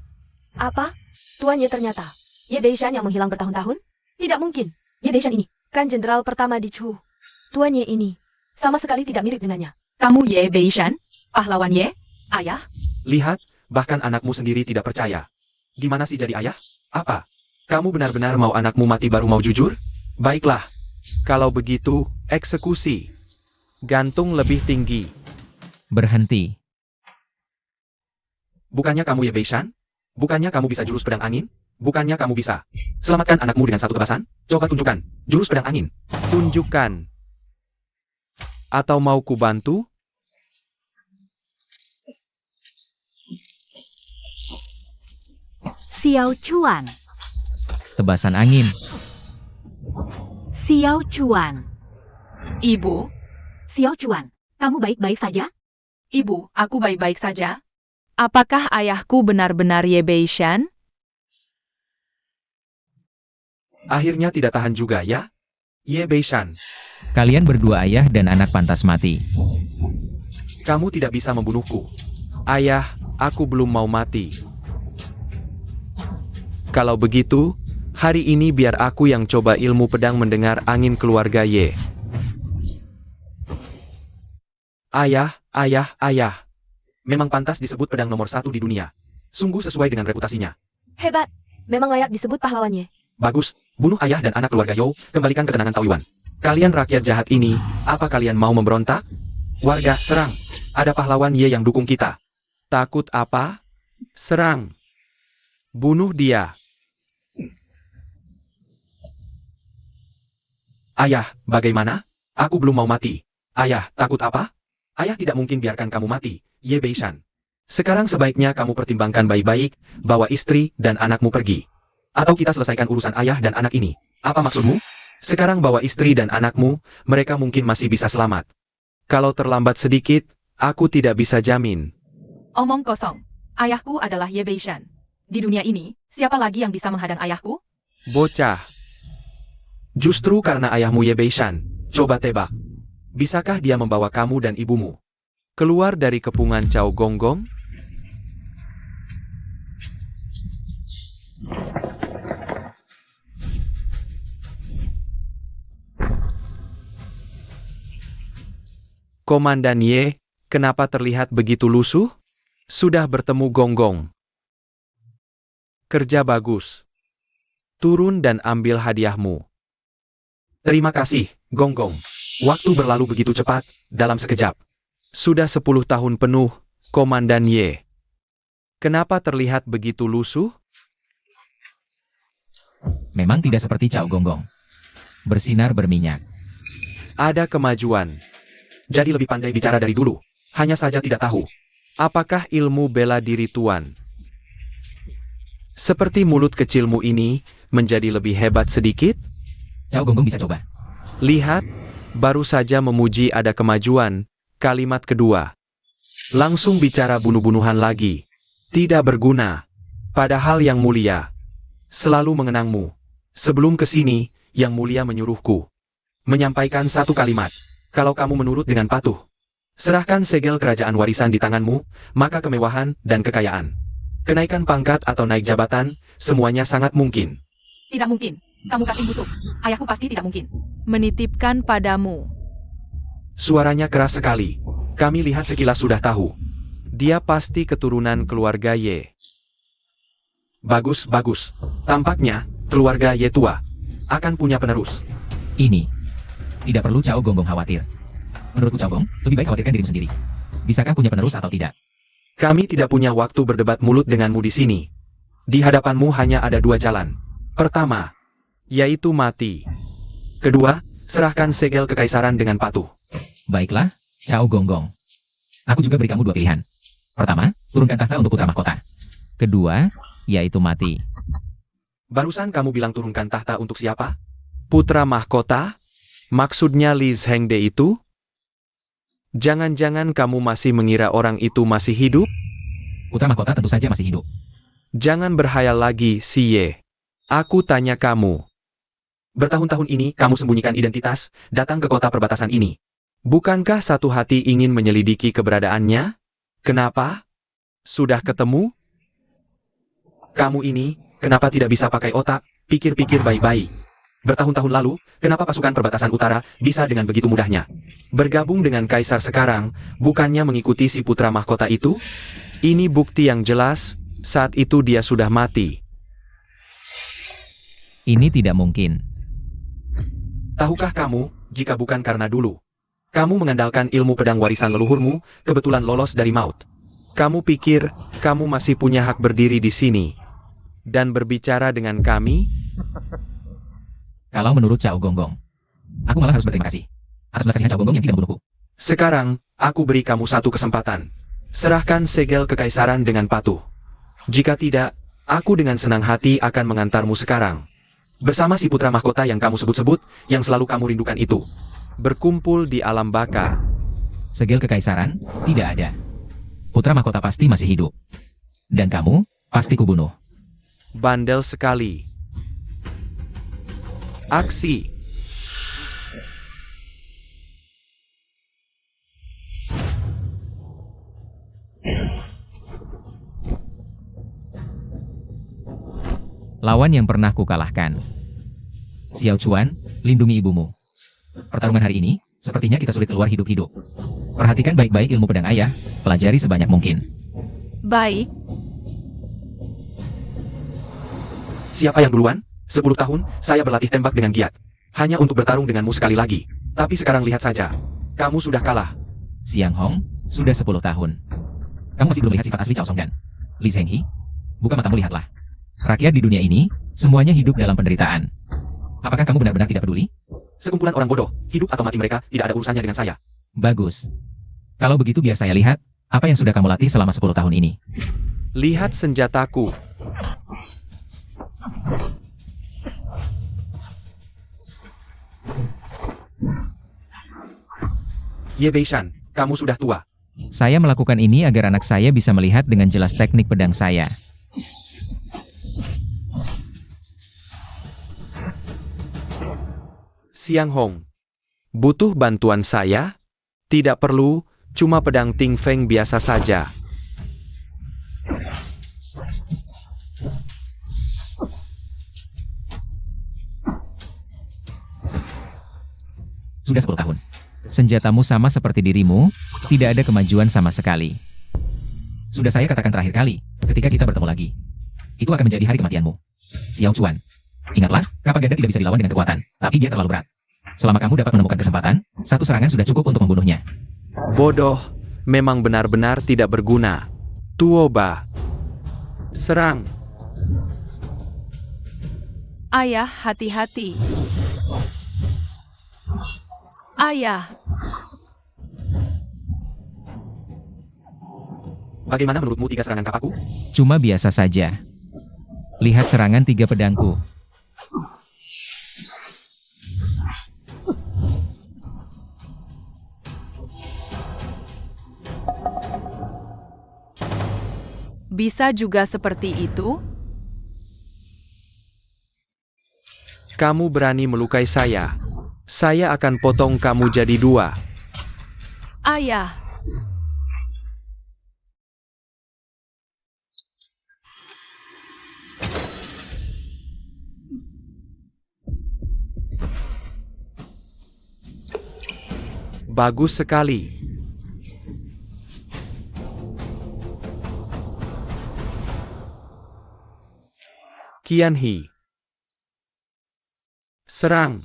Apa? Tuan Ye ternyata. Ye Beishan yang menghilang bertahun-tahun? Tidak mungkin. Ye Beishan ini kan jenderal pertama di Chu. Tuan Ye ini sama sekali tidak mirip dengannya. Kamu Ye Beishan? Pahlawan Ye? Ayah? Lihat, bahkan anakmu sendiri tidak percaya. Gimana sih jadi ayah? Apa? Kamu benar-benar mau anakmu mati baru mau jujur? Baiklah. Kalau begitu, eksekusi. Gantung lebih tinggi. Berhenti. Bukannya kamu Ye Beishan? Bukannya kamu bisa jurus pedang angin? Bukannya kamu bisa selamatkan anakmu dengan satu tebasan? Coba tunjukkan jurus pedang angin. Tunjukkan. Atau mau ku bantu? Xiao Chuan. Tebasan angin. Xiao Chuan. Ibu? Xiao Chuan, kamu baik-baik saja? Ibu, aku baik-baik saja. Apakah ayahku benar-benar Ye Beishan? Akhirnya tidak tahan juga ya? Ye Beishan, Kalian berdua ayah dan anak pantas mati. kamu tidak bisa membunuhku. Ayah, aku belum mau mati. Kalau begitu, hari ini biar aku yang coba ilmu pedang mendengar angin keluarga Ye. Ayah, ayah, ayah. Memang pantas disebut pedang nomor 1 di dunia. Sungguh sesuai dengan reputasinya. Hebat. Memang layak disebut pahlawannya. Bagus, bunuh ayah dan anak keluarga Yo, kembalikan ketenangan Taoyuan. Kalian rakyat jahat ini, apa kalian mau memberontak? Warga, serang. Ada pahlawan Ye yang dukung kita. Takut apa? Serang. Bunuh dia. Ayah, bagaimana? Aku belum mau mati. Ayah, takut apa? Ayah tidak mungkin biarkan kamu mati, Ye Beishan. Sekarang sebaiknya kamu pertimbangkan baik-baik, bawa istri dan anakmu pergi. Atau kita selesaikan urusan ayah dan anak ini. Apa maksudmu? Sekarang bawa istri dan anakmu, mereka mungkin masih bisa selamat. Kalau terlambat sedikit, aku tidak bisa jamin. Omong kosong. Ayahku adalah Ye Beishan. Di dunia ini, siapa lagi yang bisa menghadang ayahku? Bocah. Justru karena ayahmu Ye Beishan, coba tebak. Bisakah dia membawa kamu dan ibumu keluar dari kepungan Cao Gonggong? Komandan Ye, kenapa terlihat begitu lusuh? Sudah bertemu Gonggong. Kerja bagus. Turun dan ambil hadiahmu. Terima kasih, Gonggong. Waktu berlalu begitu cepat, dalam sekejap. Sudah 10 tahun penuh, Komandan Ye. Kenapa terlihat begitu lusuh? Memang tidak seperti Cao Gonggong. Bersinar berminyak. Ada kemajuan. Jadi lebih pandai bicara dari dulu. Hanya saja tidak tahu. Apakah ilmu bela diri Tuan? Seperti mulut kecilmu ini menjadi lebih hebat sedikit? Cao Gonggong bisa coba. Lihat, baru saja memuji ada kemajuan. Kalimat kedua. Langsung bicara bunuh-bunuhan lagi. Tidak berguna. Padahal yang mulia selalu mengenangmu. Sebelum ke sini, yang mulia menyuruhku menyampaikan satu kalimat. Kalau kamu menurut dengan patuh, serahkan segel kerajaan warisan di tanganmu, maka kemewahan dan kekayaan, kenaikan pangkat atau naik jabatan, semuanya sangat mungkin. Tidak mungkin. Kamu kasih busuk. Ayahku pasti tidak mungkin menitipkan padamu. Suaranya keras sekali. Kami lihat sekilas sudah tahu. Dia pasti keturunan keluarga Ye. Bagus, bagus. Tampaknya, keluarga Ye tua akan punya penerus. Ini. Tidak perlu Cao Gonggong khawatir. Menurutku Cao Gong, lebih baik khawatirkan dirimu sendiri. Bisakah punya penerus atau tidak? Kami tidak punya waktu berdebat mulut denganmu di sini. Di hadapanmu hanya ada dua jalan. Pertama, yaitu mati. Kedua, serahkan segel kekaisaran dengan patuh. Baiklah, Cao Gonggong. Aku juga beri kamu dua pilihan. Pertama, turunkan tahta untuk putra mahkota. Kedua, yaitu mati. Barusan kamu bilang turunkan tahta untuk siapa? Putra mahkota? Maksudnya Li Zhengde itu? Jangan-jangan kamu masih mengira orang itu masih hidup? Putra mahkota tentu saja masih hidup. Jangan berhayal lagi, Si Ye. Aku tanya kamu. Bertahun-tahun ini kamu sembunyikan identitas, datang ke kota perbatasan ini. Bukankah satu hati ingin menyelidiki keberadaannya? Kenapa? Sudah ketemu? Kamu ini, kenapa tidak bisa pakai otak, pikir-pikir baik-baik. Bertahun-tahun lalu, kenapa pasukan perbatasan utara bisa dengan begitu mudahnya bergabung dengan kaisar sekarang, bukannya mengikuti si putra mahkota itu? Ini bukti yang jelas, saat itu dia sudah mati. Ini tidak mungkin. Tahukah kamu, jika bukan karena dulu kamu mengandalkan ilmu pedang warisan leluhurmu, kebetulan lolos dari maut. Kamu pikir, kamu masih punya hak berdiri di sini dan berbicara dengan kami? Kalau menurut Cao Gonggong, aku malah harus berterima kasih atas belas kasihan Cao Gonggong yang tidak membunuhku. Sekarang, aku beri kamu satu kesempatan. Serahkan segel kekaisaran dengan patuh. Jika tidak, aku dengan senang hati akan mengantarmu sekarang. Bersama si putra mahkota yang kamu sebut-sebut, yang selalu kamu rindukan itu. Berkumpul di alam baka. Segel kekaisaran, tidak ada. Putra mahkota pasti masih hidup. Dan kamu, pasti kubunuh. Bandel sekali. Aksi. Lawan yang pernah kukalahkan. Xiao Chuan, lindungi ibumu. Pertarungan hari ini, sepertinya kita sulit keluar hidup-hidup. Perhatikan baik-baik ilmu pedang ayah, pelajari sebanyak mungkin. Baik, Siapa yang duluan? 10 tahun, saya berlatih tembak dengan giat. Hanya untuk bertarung denganmu sekali lagi. Tapi sekarang lihat saja. Kamu sudah kalah. Xiang Hong, sudah 10 tahun. Kamu masih belum lihat sifat asli Cao Songdan. Li Zhenghe, buka matamu lihatlah. Rakyat di dunia ini, semuanya hidup dalam penderitaan. Apakah kamu benar-benar tidak peduli? Sekumpulan orang bodoh, hidup atau mati mereka, tidak ada urusannya dengan saya. Bagus. Kalau begitu biar saya lihat, apa yang sudah kamu latih selama 10 tahun ini. Lihat senjataku. Ye Beishan, kamu sudah tua. Saya melakukan ini agar anak saya bisa melihat dengan jelas teknik pedang saya. Xiang Hong. Butuh bantuan saya? Tidak perlu, cuma pedang Ting Feng biasa saja. Sudah 10 tahun. Senjatamu sama seperti dirimu, tidak ada kemajuan sama sekali. Sudah saya katakan terakhir kali, ketika kita bertemu lagi. Itu akan menjadi hari kematianmu. Xiao Chuan. Ingatlah, Kapaganda tidak bisa dilawan dengan kekuatan, tapi dia terlalu berat. Selama kamu dapat menemukan kesempatan, satu serangan sudah cukup untuk membunuhnya. Bodoh. memang benar-benar tidak berguna. Tuoba. Serang. Ayah, hati-hati. Ayah, Bagaimana menurutmu 3 serangan kapaku? Cuma biasa saja. Lihat serangan 3 pedangku. bisa juga seperti itu? Kamu berani melukai saya. Saya akan potong kamu jadi 2. Ayah, Bagus sekali. Qianhi. Serang.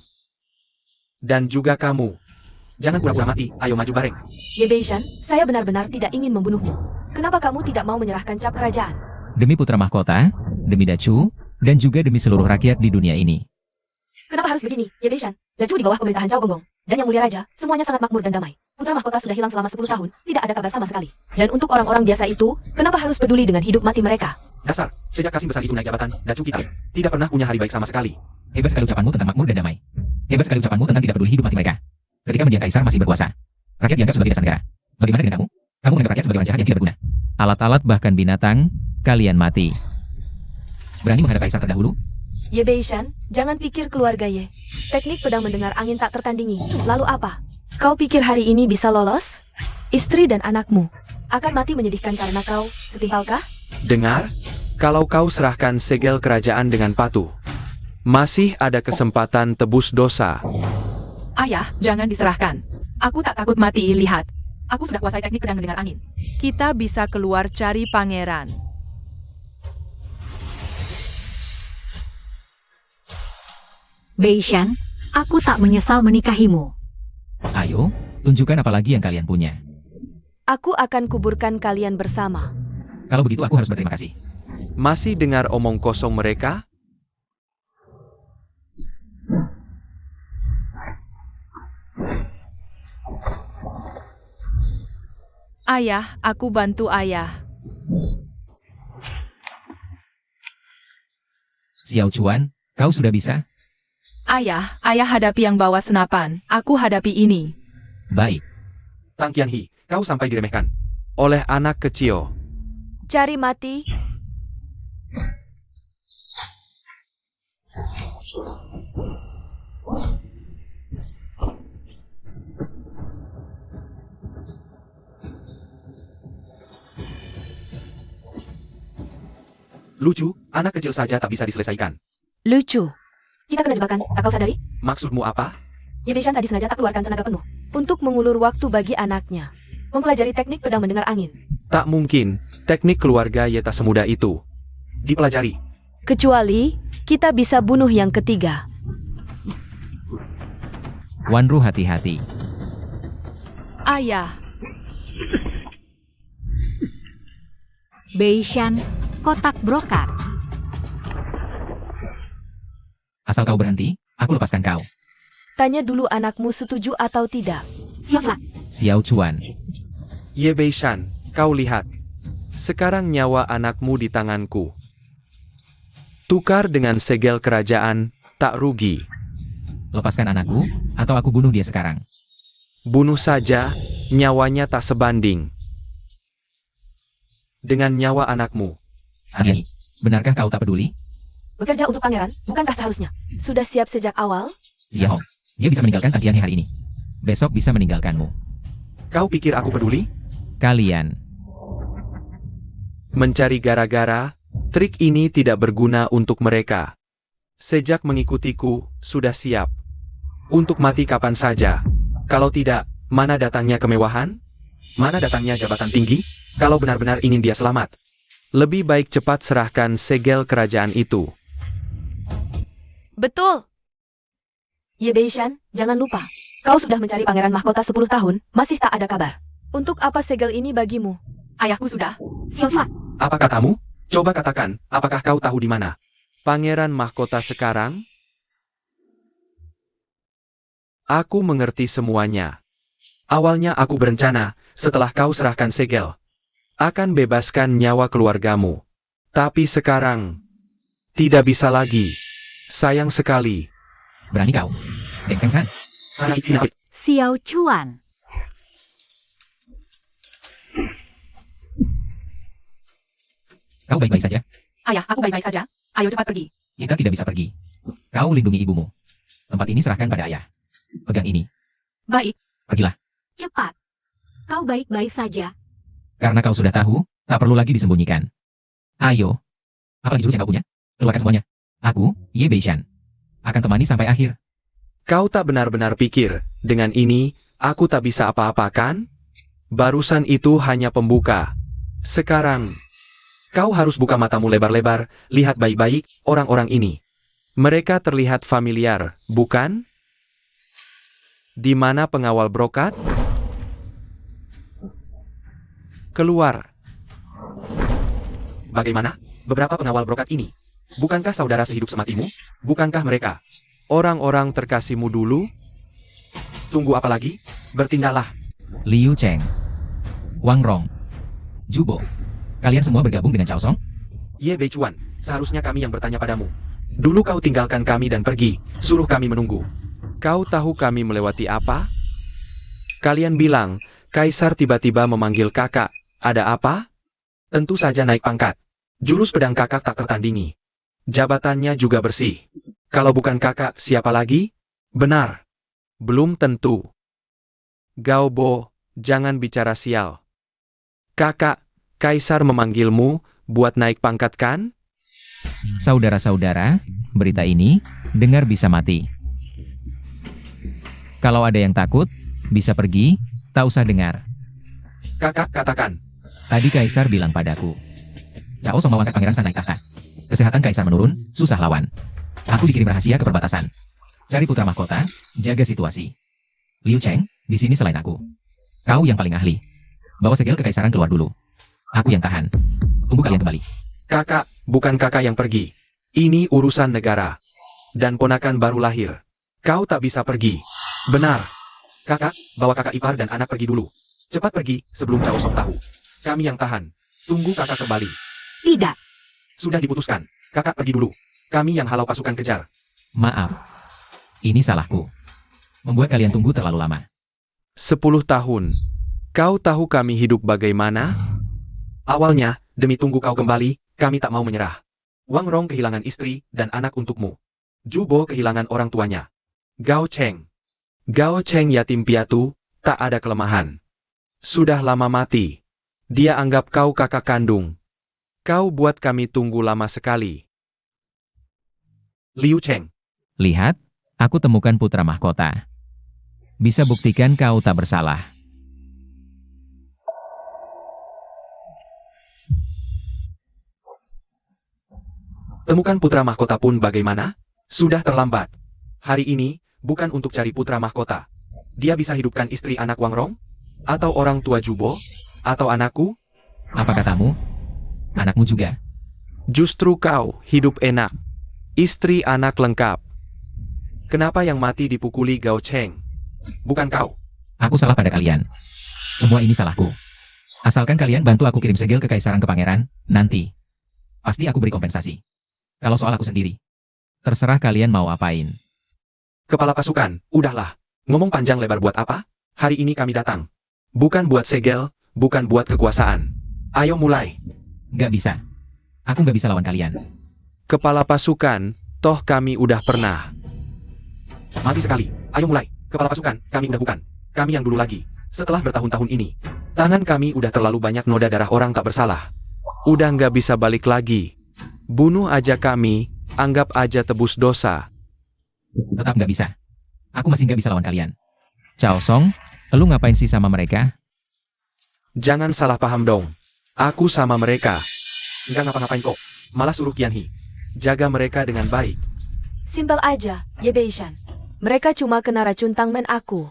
Dan juga kamu. Jangan pura-pura mati, ayo maju bareng. Ye Beishan, saya benar-benar tidak ingin membunuhmu. Kenapa kamu tidak mau menyerahkan cap kerajaan? Demi putra mahkota, demi Dachu, dan juga demi seluruh rakyat di dunia ini. Kenapa harus begini, Ye Beishan? Dacu di bawah pemerintahan Zhao Gonggong. Dan Yang Mulia Raja, semuanya sangat makmur dan damai. Putra mahkota sudah hilang selama 10 tahun, tidak ada kabar sama sekali. Dan untuk orang-orang biasa itu, kenapa harus peduli dengan hidup mati mereka? Dasar, sejak Kasim besar itu naik jabatan, Dacu kita tidak pernah punya hari baik sama sekali. Hebat sekali ucapanmu tentang makmur dan damai. Hebat sekali ucapanmu tentang tidak peduli hidup mati mereka. Ketika mendiang kaisar masih berkuasa, rakyat dianggap sebagai dasar negara. Bagaimana dengan kamu? Kamu menganggap rakyat sebagai orang jahat yang tidak berguna. Alat-alat bahkan binatang, kalian mati. Berani menghadap kaisar terdahulu? Ye Beishan, jangan pikir keluarga Ye. Teknik pedang mendengar angin tak tertandingi. Lalu apa? Kau pikir hari ini bisa lolos? Istri dan anakmu akan mati menyedihkan karena kau setimpalkah? Dengar, kalau kau serahkan segel kerajaan dengan patuh, masih ada kesempatan tebus dosa. ayah, jangan diserahkan. Aku tak takut mati, lihat. Aku sudah kuasai teknik pedang mendengar angin. Kita bisa keluar cari pangeran. Beishan, aku tak menyesal menikahimu. Ayo, tunjukkan apa lagi yang kalian punya. Aku akan kuburkan kalian bersama. Kalau begitu aku harus berterima kasih. Masih dengar omong kosong mereka? Ayah, aku bantu ayah. Xiao Chuan, kau sudah bisa? Ayah hadapi yang bawa senapan. Aku hadapi ini. Baik. Tang Qianhi, kau sampai diremehkan oleh anak kecil. Cari mati. Lucu, anak kecil saja tak bisa diselesaikan. Lucu. Kita kena jebakan, tak kau sadari? Maksudmu apa? Ye Beishan tadi sengaja tak keluarkan tenaga penuh untuk mengulur waktu bagi anaknya. Mempelajari teknik pedang mendengar angin. Tak mungkin, teknik keluarga Ye tak semudah itu. Dipelajari. Kecuali, kita bisa bunuh yang ketiga. Wanru hati-hati. Ayah, Beishan, kotak brokat. Asal kau berhenti, aku lepaskan kau. Tanya dulu anakmu setuju atau tidak. Siapa? Xiao Chuan. Ye Beishan, kau lihat. Sekarang nyawa anakmu di tanganku. Tukar dengan segel kerajaan, tak rugi. Lepaskan anakku, atau aku bunuh dia sekarang. Bunuh saja, nyawanya tak sebanding dengan nyawa anakmu. Ani, benarkah kau tak peduli? Bekerja untuk pangeran, bukankah seharusnya? Sudah siap sejak awal? Xiao, dia bisa meninggalkan Tang Qianhi hari ini. Besok bisa meninggalkanmu. Kau pikir aku peduli? Kalian. Mencari gara-gara, trik ini tidak berguna untuk mereka. Sejak mengikutiku, sudah siap untuk mati kapan saja. Kalau tidak, mana datangnya kemewahan? Mana datangnya jabatan tinggi? Kalau benar-benar ingin dia selamat, lebih baik cepat serahkan segel kerajaan itu. Betul. Ye Beishan, jangan lupa. Kau sudah mencari pangeran mahkota 10 tahun, masih tak ada kabar. Untuk apa segel ini bagimu? Ayahku sudah. Silva, Apa katamu? Coba katakan, apakah kau tahu di mana? Pangeran mahkota sekarang? Aku mengerti semuanya. Awalnya aku berencana, setelah kau serahkan segel, akan bebaskan nyawa keluargamu. Tapi sekarang, tidak bisa lagi. Sayang sekali. Berani kau. Deng Feng San. Xiao Chuan. Kau baik-baik saja. Ayah, aku baik-baik saja. Ayo cepat pergi. Kita tidak bisa pergi. Kau lindungi ibumu. Tempat ini serahkan pada ayah. Pegang ini. Baik. Pergilah. Cepat. Kau baik-baik saja. Karena kau sudah tahu, tak perlu lagi disembunyikan. Ayo. Apalagi jurus yang kau punya? Keluarkan semuanya. Aku, Ye Beishan, akan temani sampai akhir. Kau tak benar-benar pikir, dengan ini, aku tak bisa apa-apa kan? Barusan itu hanya pembuka. Sekarang, kau harus buka matamu lebar-lebar, lihat baik-baik orang-orang ini. Mereka terlihat familiar, bukan? Di mana pengawal brokat? Keluar. Bagaimana? Beberapa pengawal brokat ini? Bukankah saudara sehidup sematimu? Bukankah mereka orang-orang terkasihmu dulu? Tunggu apa lagi? Bertindaklah. Liu Cheng, Wang Rong, Jubo. Kalian semua bergabung dengan Cao Song? Ye Beichuan, seharusnya kami yang bertanya padamu. Dulu kau tinggalkan kami dan pergi, suruh kami menunggu. Kau tahu kami melewati apa? Kalian bilang, Kaisar tiba-tiba memanggil kakak. Ada apa? Tentu saja naik pangkat. Jurus pedang kakak tak tertandingi. Jabatannya juga bersih. Kalau bukan kakak, siapa lagi? Benar. Belum tentu. Gao Bo, jangan bicara sial. Kakak, Kaisar memanggilmu buat naik pangkat kan? Saudara-saudara, berita ini, dengar bisa mati. Kalau ada yang takut, bisa pergi, tak usah dengar. Kakak katakan. Tadi Kaisar bilang padaku, Cao Song mengangkat Pangeran San naik tahta. Kesehatan Kaisar menurun, susah lawan. Aku dikirim rahasia ke perbatasan. Cari putra mahkota, jaga situasi. Liu Cheng, di sini selain aku. Kau yang paling ahli. Bawa segel kekaisaran keluar dulu. Aku yang tahan. Tunggu kalian kembali. Kakak, bukan kakak yang pergi. Ini urusan negara. Dan ponakan baru lahir. Kau tak bisa pergi. Benar. Kakak, bawa kakak ipar dan anak pergi dulu. Cepat pergi, sebelum Cao Song tahu. Kami yang tahan. Tunggu kakak kembali. Tidak. Sudah diputuskan. Kakak pergi dulu. Kami yang halau pasukan kejar. Maaf. Ini salahku. Membuat kalian tunggu terlalu lama. 10 tahun. Kau tahu kami hidup bagaimana? Awalnya, demi tunggu kau kembali, kami tak mau menyerah. Wang Rong kehilangan istri dan anak untukmu. Jubo kehilangan orang tuanya. Gao Cheng yatim piatu, tak ada kelemahan. Sudah lama mati. Dia anggap kau kakak kandung. Kau buat kami tunggu lama sekali. Liu Cheng, Lihat, aku temukan putra mahkota. Bisa buktikan kau tak bersalah. temukan putra mahkota pun bagaimana? Sudah terlambat. Hari ini, bukan untuk cari putra mahkota. Dia bisa hidupkan istri anak Wang Rong? Atau orang tua Jubo? Atau anakku? Apa katamu? Anakmu juga. Justru kau hidup enak. Istri anak lengkap. Kenapa yang mati dipukuli Gao Cheng? Bukan kau. Aku salah pada kalian. Semua ini salahku. Asalkan kalian bantu aku kirim segel ke Kaisaran ke Pangeran, nanti. Pasti aku beri kompensasi. Kalau soal aku sendiri, terserah kalian mau apain. Kepala pasukan, udahlah. Ngomong panjang lebar buat apa? Hari ini kami datang. Bukan buat segel, bukan buat kekuasaan. Ayo mulai. Gak bisa. Aku gak bisa lawan kalian. Kepala pasukan, toh kami udah pernah. Mati sekali. Ayo mulai. Kepala pasukan, kami udah bukan. Kami yang dulu lagi. Setelah bertahun-tahun ini, tangan kami udah terlalu banyak noda darah orang tak bersalah. Udah nggak bisa balik lagi. Bunuh aja kami, anggap aja tebus dosa. Tetap gak bisa. Aku masih gak bisa lawan kalian. Cao Song, lu ngapain sih sama mereka? Jangan salah paham dong. Aku sama mereka. Nggak ngapa-ngapain kok. Malah suruh Qianhi. Jaga mereka dengan baik. Simpel aja, Ye Beishan. Mereka cuma kena racun tangmen aku.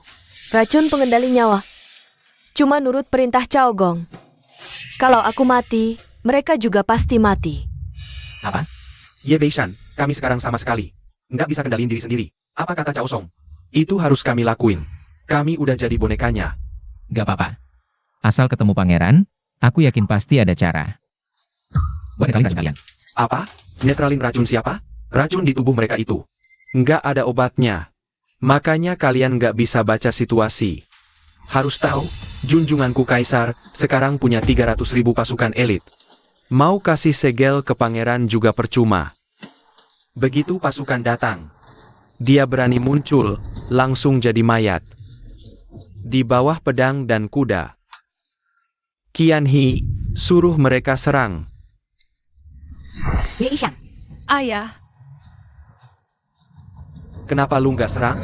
Racun pengendali nyawa. Cuma nurut perintah Cao Gong. Kalau aku mati, mereka juga pasti mati. Apa? Ye Beishan, kami sekarang sama sekali nggak bisa kendalin diri sendiri. Apa kata Cao Song? Itu harus kami lakuin. Kami udah jadi bonekanya. Gak apa-apa. Asal ketemu pangeran, aku yakin pasti ada cara. Buat netralin racun kalian. Apa? Netralin racun siapa? Racun di tubuh mereka itu. Nggak ada obatnya. Makanya kalian nggak bisa baca situasi. Harus tahu, junjunganku Kaisar sekarang punya 300.000 pasukan elit. Mau kasih segel ke pangeran juga percuma. Begitu pasukan datang, dia berani muncul, langsung jadi mayat. Di bawah pedang dan kuda. Qian He suruh mereka serang. Ye Ishan, Ayah, Kenapa lu nggak serang?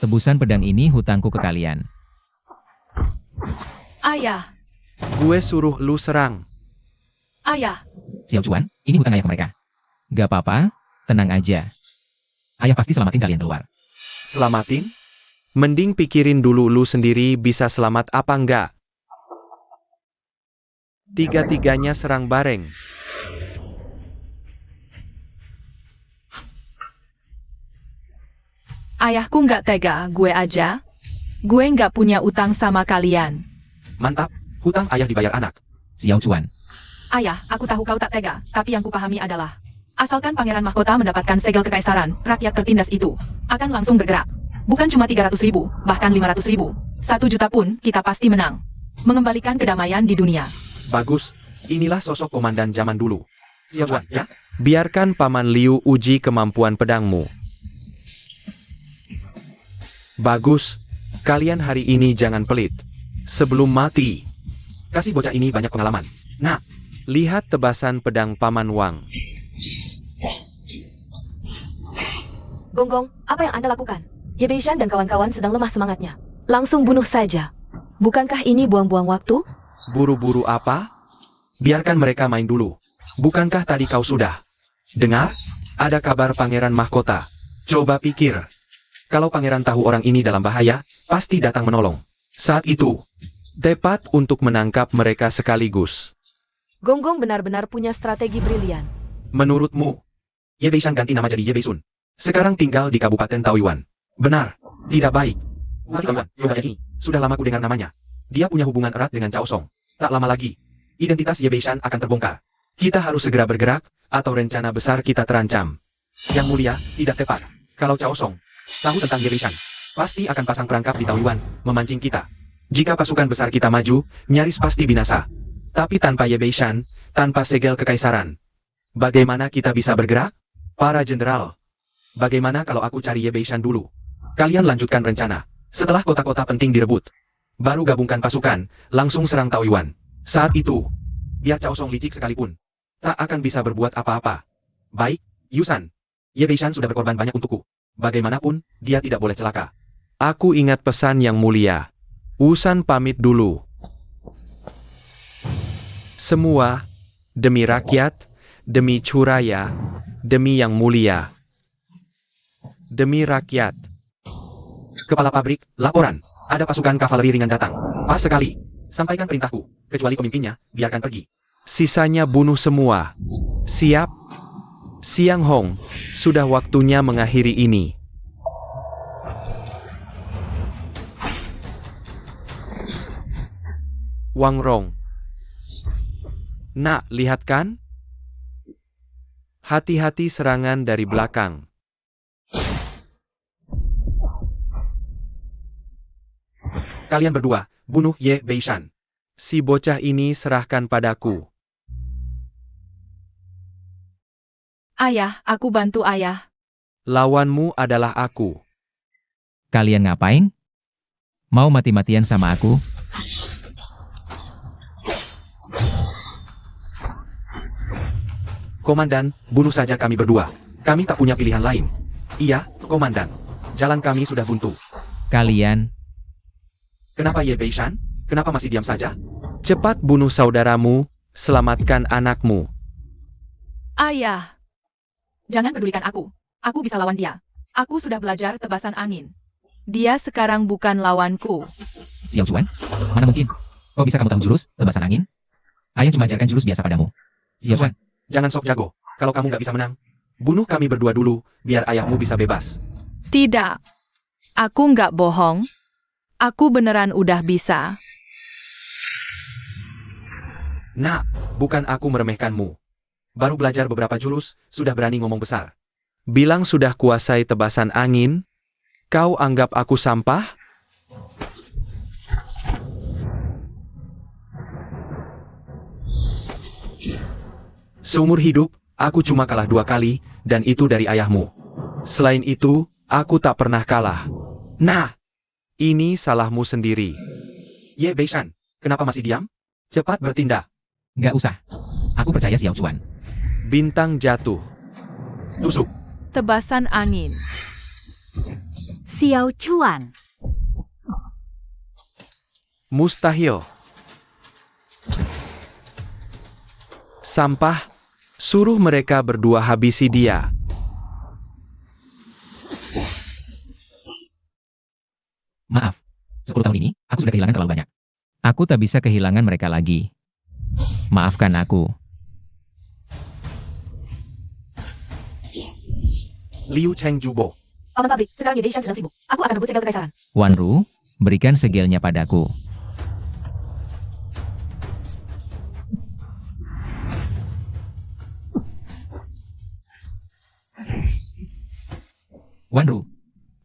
Tebusan pedang ini hutangku ke kalian. ayah, Gue suruh lu serang. ayah. Xiao Chuan, ini hutang ayah ke mereka. Gak apa-apa, tenang aja. Ayah pasti selamatin kalian keluar. Selamatin? Mending pikirin dulu lu sendiri bisa selamat apa enggak. Tiga-tiganya serang bareng. Ayahku nggak tega, gue aja. Gue nggak punya utang sama kalian. Mantap, hutang ayah dibayar anak. Xiao Chuan, Ayah, aku tahu kau tak tega, tapi yang kupahami adalah asalkan pangeran mahkota mendapatkan segel kekaisaran, rakyat tertindas itu akan langsung bergerak. Bukan cuma 300.000, bahkan 500.000. 1 juta pun kita pasti menang. Mengembalikan kedamaian di dunia. Bagus, inilah sosok komandan zaman dulu. Xiao Chuan, ya? Biarkan Paman Liu uji kemampuan pedangmu. Bagus, kalian hari ini jangan pelit. Sebelum mati, kasih bocah ini banyak pengalaman. Nah, lihat tebasan pedang Paman Wang. Gonggong, apa yang Anda lakukan? Ye Beishan dan kawan-kawan sedang lemah semangatnya. Langsung bunuh saja. Bukankah ini buang-buang waktu? Buru-buru apa? Biarkan mereka main dulu. Bukankah tadi kau sudah dengar? Ada kabar Pangeran Mahkota. Coba pikir. Kalau pangeran tahu orang ini dalam bahaya, pasti datang menolong. Saat itu, tepat untuk menangkap mereka sekaligus. Gonggong benar-benar punya strategi brilian. Menurutmu, Ye Beishan ganti nama jadi Ye Beisun. Sekarang tinggal di Kabupaten Taoyuan. Benar, tidak baik. Bupati Taoyuan, Yoga ini, sudah lama ku dengar namanya. Dia punya hubungan erat dengan Cao Song. Tak lama lagi, identitas Ye Beishan akan terbongkar. Kita harus segera bergerak, atau rencana besar kita terancam. Yang mulia, tidak tepat. Kalau Cao Song tahu tentang Ye Beishan, pasti akan pasang perangkap di Taoyuan, memancing kita. Jika pasukan besar kita maju, nyaris pasti binasa. Tapi tanpa Ye Beishan, tanpa segel kekaisaran, bagaimana kita bisa bergerak? Para jenderal, bagaimana kalau aku cari Ye Beishan dulu? Kalian lanjutkan rencana. Setelah kota-kota penting direbut, baru gabungkan pasukan, langsung serang Taoyuan. Saat itu, biar Cao Song licik sekalipun, tak akan bisa berbuat apa-apa. Baik, Yusan. Ye Beishan sudah berkorban banyak untukku. Bagaimanapun, dia tidak boleh celaka. Aku ingat pesan yang mulia. Wusan pamit dulu. Semua, demi rakyat, demi Curaya, demi yang mulia. Demi rakyat. Kepala pabrik, laporan. Ada pasukan kavaleri ringan datang. Pas sekali. Sampaikan perintahku. Kecuali pemimpinnya, biarkan pergi. Sisanya bunuh semua. Siap? Siang Hong, sudah waktunya mengakhiri ini. Wang Rong. Nak, lihat kan? Hati-hati serangan dari belakang. Kalian berdua, bunuh Ye Beishan. Si bocah ini serahkan padaku. Ayah, aku bantu ayah. Lawanmu adalah aku. kalian ngapain? Mau mati-matian sama aku? Komandan, bunuh saja kami berdua. Kami tak punya pilihan lain. Iya, Komandan. Jalan kami sudah buntu. Kalian, Kenapa Ye Beishan? Kenapa masih diam saja? Cepat bunuh saudaramu, selamatkan anakmu. Ayah. Jangan pedulikan aku. Aku bisa lawan dia. Aku sudah belajar tebasan angin. Dia sekarang bukan lawanku. Xiao Chuan, mana mungkin? Kok bisa kamu tahu jurus tebasan angin? Ayah cuma ajarkan jurus biasa padamu. Xiao Chuan, Jangan sok jago. Kalau kamu nggak bisa menang, bunuh kami berdua dulu, biar ayahmu bisa bebas. Tidak. Aku nggak bohong. Aku beneran udah bisa. Nah, bukan aku meremehkanmu. Baru belajar beberapa jurus, sudah berani ngomong besar. Bilang sudah kuasai tebasan angin, kau anggap aku sampah? Seumur hidup, aku cuma kalah 2 kali, dan itu dari ayahmu. Selain itu, aku tak pernah kalah. Nah, ini salahmu sendiri. Ye Beishan, kenapa masih diam? Cepat bertindak. nggak usah. Aku percaya Xiao Chuan. Bintang jatuh. Tusuk. Tebasan angin. Xiao Chuan. Mustahil. Sampah. Suruh mereka berdua habisi dia. Maaf. 10 tahun ini, aku sudah kehilangan terlalu banyak. Aku tak bisa kehilangan mereka lagi. Maafkan aku. Liu Chengjubo. Paman pabrik, sekarang Ye Beishan sedang sibuk. Aku akan rebut segel kekaisaran. Wan Ru, berikan segelnya padaku. Wan Ru,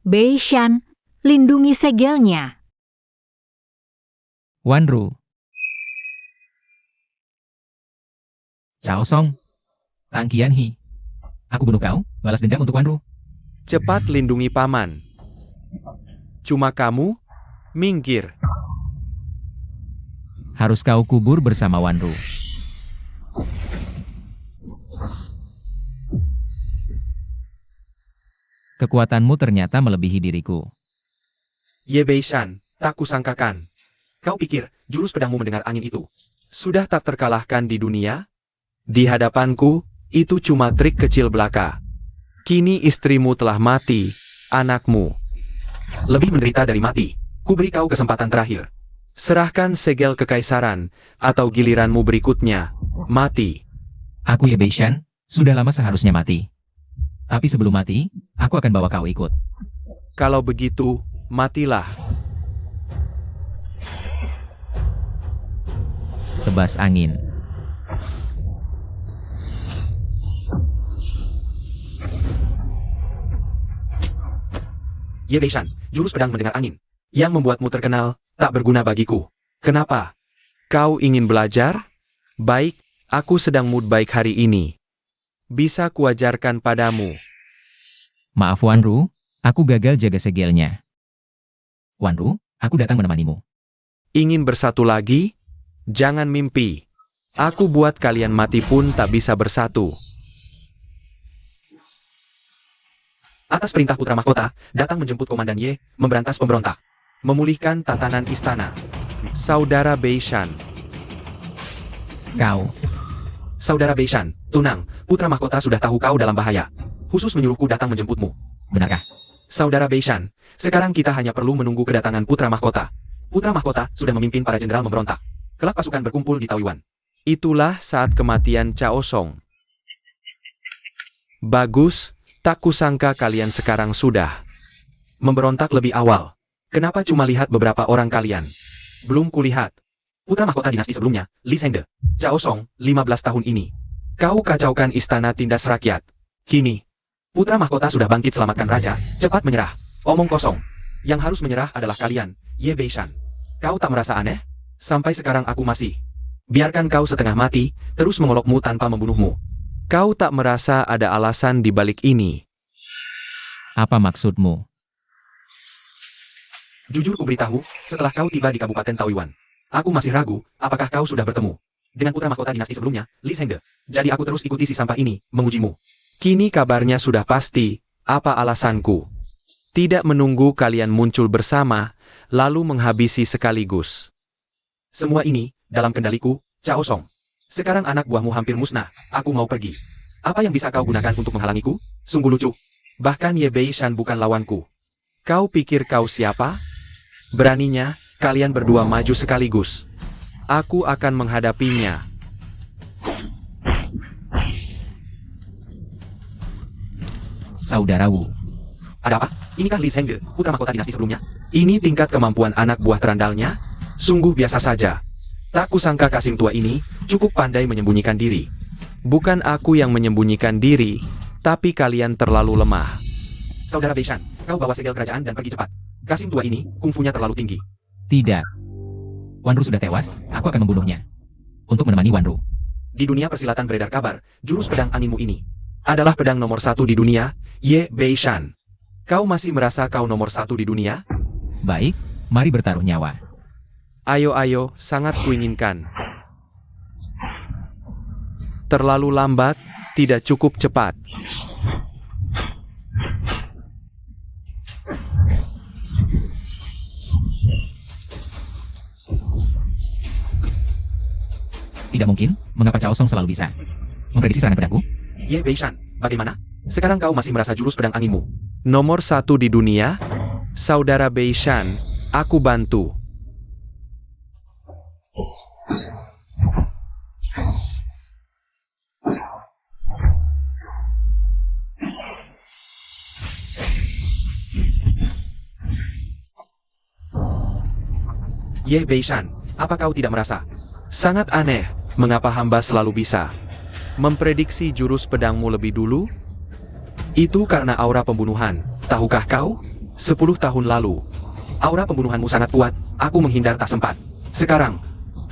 Beishan, lindungi segelnya. Wan Ru. Cao Song. Tang Qianhi. Aku bunuh kau, balas dendam untuk Wan Ru. Cepat lindungi paman. Cuma kamu? Minggir. Harus kau kubur bersama Wan Ru. Kekuatanmu ternyata melebihi diriku. Ye Beishan, tak kusangkakan. Kau pikir, jurus pedangmu mendengar angin itu sudah tak terkalahkan di dunia? Di hadapanku, itu cuma trik kecil belaka. Kini istrimu telah mati, anakmu lebih menderita dari mati. Kuberi kau kesempatan terakhir. Serahkan segel kekaisaran, atau giliranmu berikutnya, mati. Aku Ye Beishan, sudah lama seharusnya mati. Tapi sebelum mati, aku akan bawa kau ikut. Kalau begitu, matilah. Tebas angin. Ye Beishan, jurus pedang mendengar angin. Yang membuatmu terkenal, tak berguna bagiku. Kenapa? Kau ingin belajar? Baik, aku sedang mood baik hari ini. Bisa kuajarkan padamu. Maaf Wan Ru, aku gagal jaga segelnya. Wan Ru, aku datang menemanimu. Ingin bersatu lagi? Jangan mimpi. Aku buat kalian mati pun tak bisa bersatu. Atas perintah Putra Mahkota, datang menjemput Komandan Ye, memberantas pemberontak. Memulihkan tatanan istana. Saudara Beishan. Kau, Saudara Beishan, tunang, Putra Mahkota sudah tahu kau dalam bahaya. Khusus menyuruhku datang menjemputmu. benarkah? Saudara Beishan, sekarang kita hanya perlu menunggu kedatangan Putra Mahkota. Putra Mahkota sudah memimpin para jenderal memberontak. Kelak pasukan berkumpul di Taoyuan. Itulah saat kematian Cao Song. Bagus, tak kusangka kalian sekarang sudah memberontak lebih awal. Kenapa cuma lihat beberapa orang kalian? Belum kulihat. Putra Mahkota dinasti sebelumnya, Li Zhengde, Cao Song, 15 tahun ini. Kau kacaukan istana tindas rakyat. Kini, Putra Mahkota sudah bangkit selamatkan raja, cepat menyerah. Omong kosong. Yang harus menyerah adalah kalian, Ye Beishan. Kau tak merasa aneh? Sampai sekarang aku masih biarkan kau setengah mati, terus mengolokmu tanpa membunuhmu. Kau tak merasa ada alasan di balik ini. Apa maksudmu? Jujur kuberitahu, setelah kau tiba di Kabupaten Taoyuan, aku masih ragu, apakah kau sudah bertemu dengan Putra Mahkota dinasti sebelumnya, Li Zhengde. Jadi aku terus ikuti si sampah ini, mengujimu. Kini kabarnya sudah pasti, apa alasanku? Tidak menunggu kalian muncul bersama, lalu menghabisi sekaligus. Semua ini, dalam kendaliku, Cao Song. Sekarang anak buahmu hampir musnah, aku mau pergi. Apa yang bisa kau gunakan untuk menghalangiku? Sungguh lucu. Bahkan Ye Beishan bukan lawanku. Kau pikir kau siapa? Beraninya, kalian berdua maju sekaligus. Aku akan menghadapinya. Saudara Wu. Ada apa? Inikah Li Zhengge, putra mahkota dinasti sebelumnya? Ini tingkat kemampuan anak buah terandalnya? Sungguh biasa saja. Tak kusangka Kasim tua ini cukup pandai menyembunyikan diri. Bukan aku yang menyembunyikan diri, tapi kalian terlalu lemah. Saudara Beishan, kau bawa segel kerajaan dan pergi cepat. Kasim tua ini, kungfunya terlalu tinggi. Tidak. Wanru sudah tewas, aku akan membunuhnya. Untuk menemani Wanru. Di dunia persilatan beredar kabar, jurus pedang anginmu ini adalah pedang nomor 1 di dunia, Ye Beishan. Kau masih merasa kau nomor 1 di dunia? Baik, mari bertaruh nyawa. Ayo, sangat kuinginkan. Terlalu lambat, tidak cukup cepat. Tidak mungkin, mengapa Cao Song selalu bisa memprediksi serangan pedangku? Ye Beishan, bagaimana? Sekarang kau masih merasa jurus pedang anginmu nomor 1 di dunia? Saudara Beishan, aku bantu. Ye Beishan, apa kau tidak merasa sangat aneh, mengapa hamba selalu bisa memprediksi jurus pedangmu lebih dulu? Itu karena aura pembunuhan, tahukah kau? 10 tahun lalu, aura pembunuhanmu sangat kuat, aku menghindar tak sempat. Sekarang,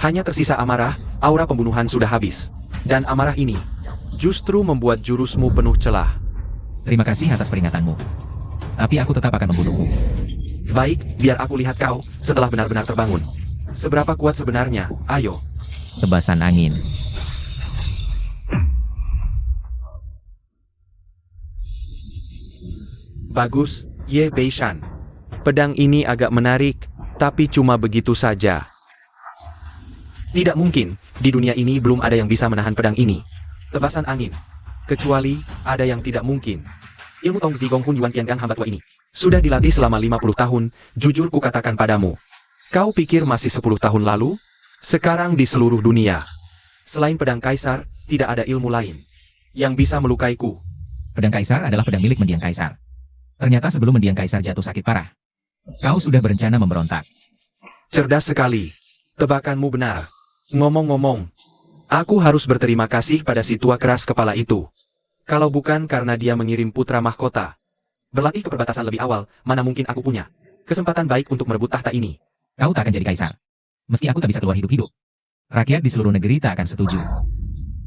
hanya tersisa amarah, aura pembunuhan sudah habis. Dan amarah ini, justru membuat jurusmu penuh celah. Terima kasih atas peringatanmu. Tapi aku tetap akan membunuhmu. Baik, biar aku lihat kau, setelah benar-benar terbangun. Seberapa kuat sebenarnya, ayo. Tebasan angin. Bagus, Ye Beishan. Pedang ini agak menarik, tapi cuma begitu saja. Tidak mungkin, di dunia ini belum ada yang bisa menahan pedang ini. Tebasan angin. Kecuali, ada yang tidak mungkin. Ilmu Tong Zigong Hun Yuan Tiangang hamba tua ini sudah dilatih selama 50 tahun, jujur kukatakan padamu. Kau pikir masih 10 tahun lalu? Sekarang di seluruh dunia, selain pedang kaisar, tidak ada ilmu lain yang bisa melukaiku. Pedang kaisar adalah pedang milik mendiang kaisar. Ternyata sebelum mendiang kaisar jatuh sakit parah, kau sudah berencana memberontak. Cerdas sekali. Tebakanmu benar. Ngomong-ngomong, aku harus berterima kasih pada si tua keras kepala itu. Kalau bukan karena dia mengirim putra mahkota berlatih ke perbatasan lebih awal, mana mungkin aku punya kesempatan baik untuk merebut tahta ini. Kau tak akan jadi kaisar. Meski aku tak bisa keluar hidup-hidup. Rakyat di seluruh negeri tak akan setuju.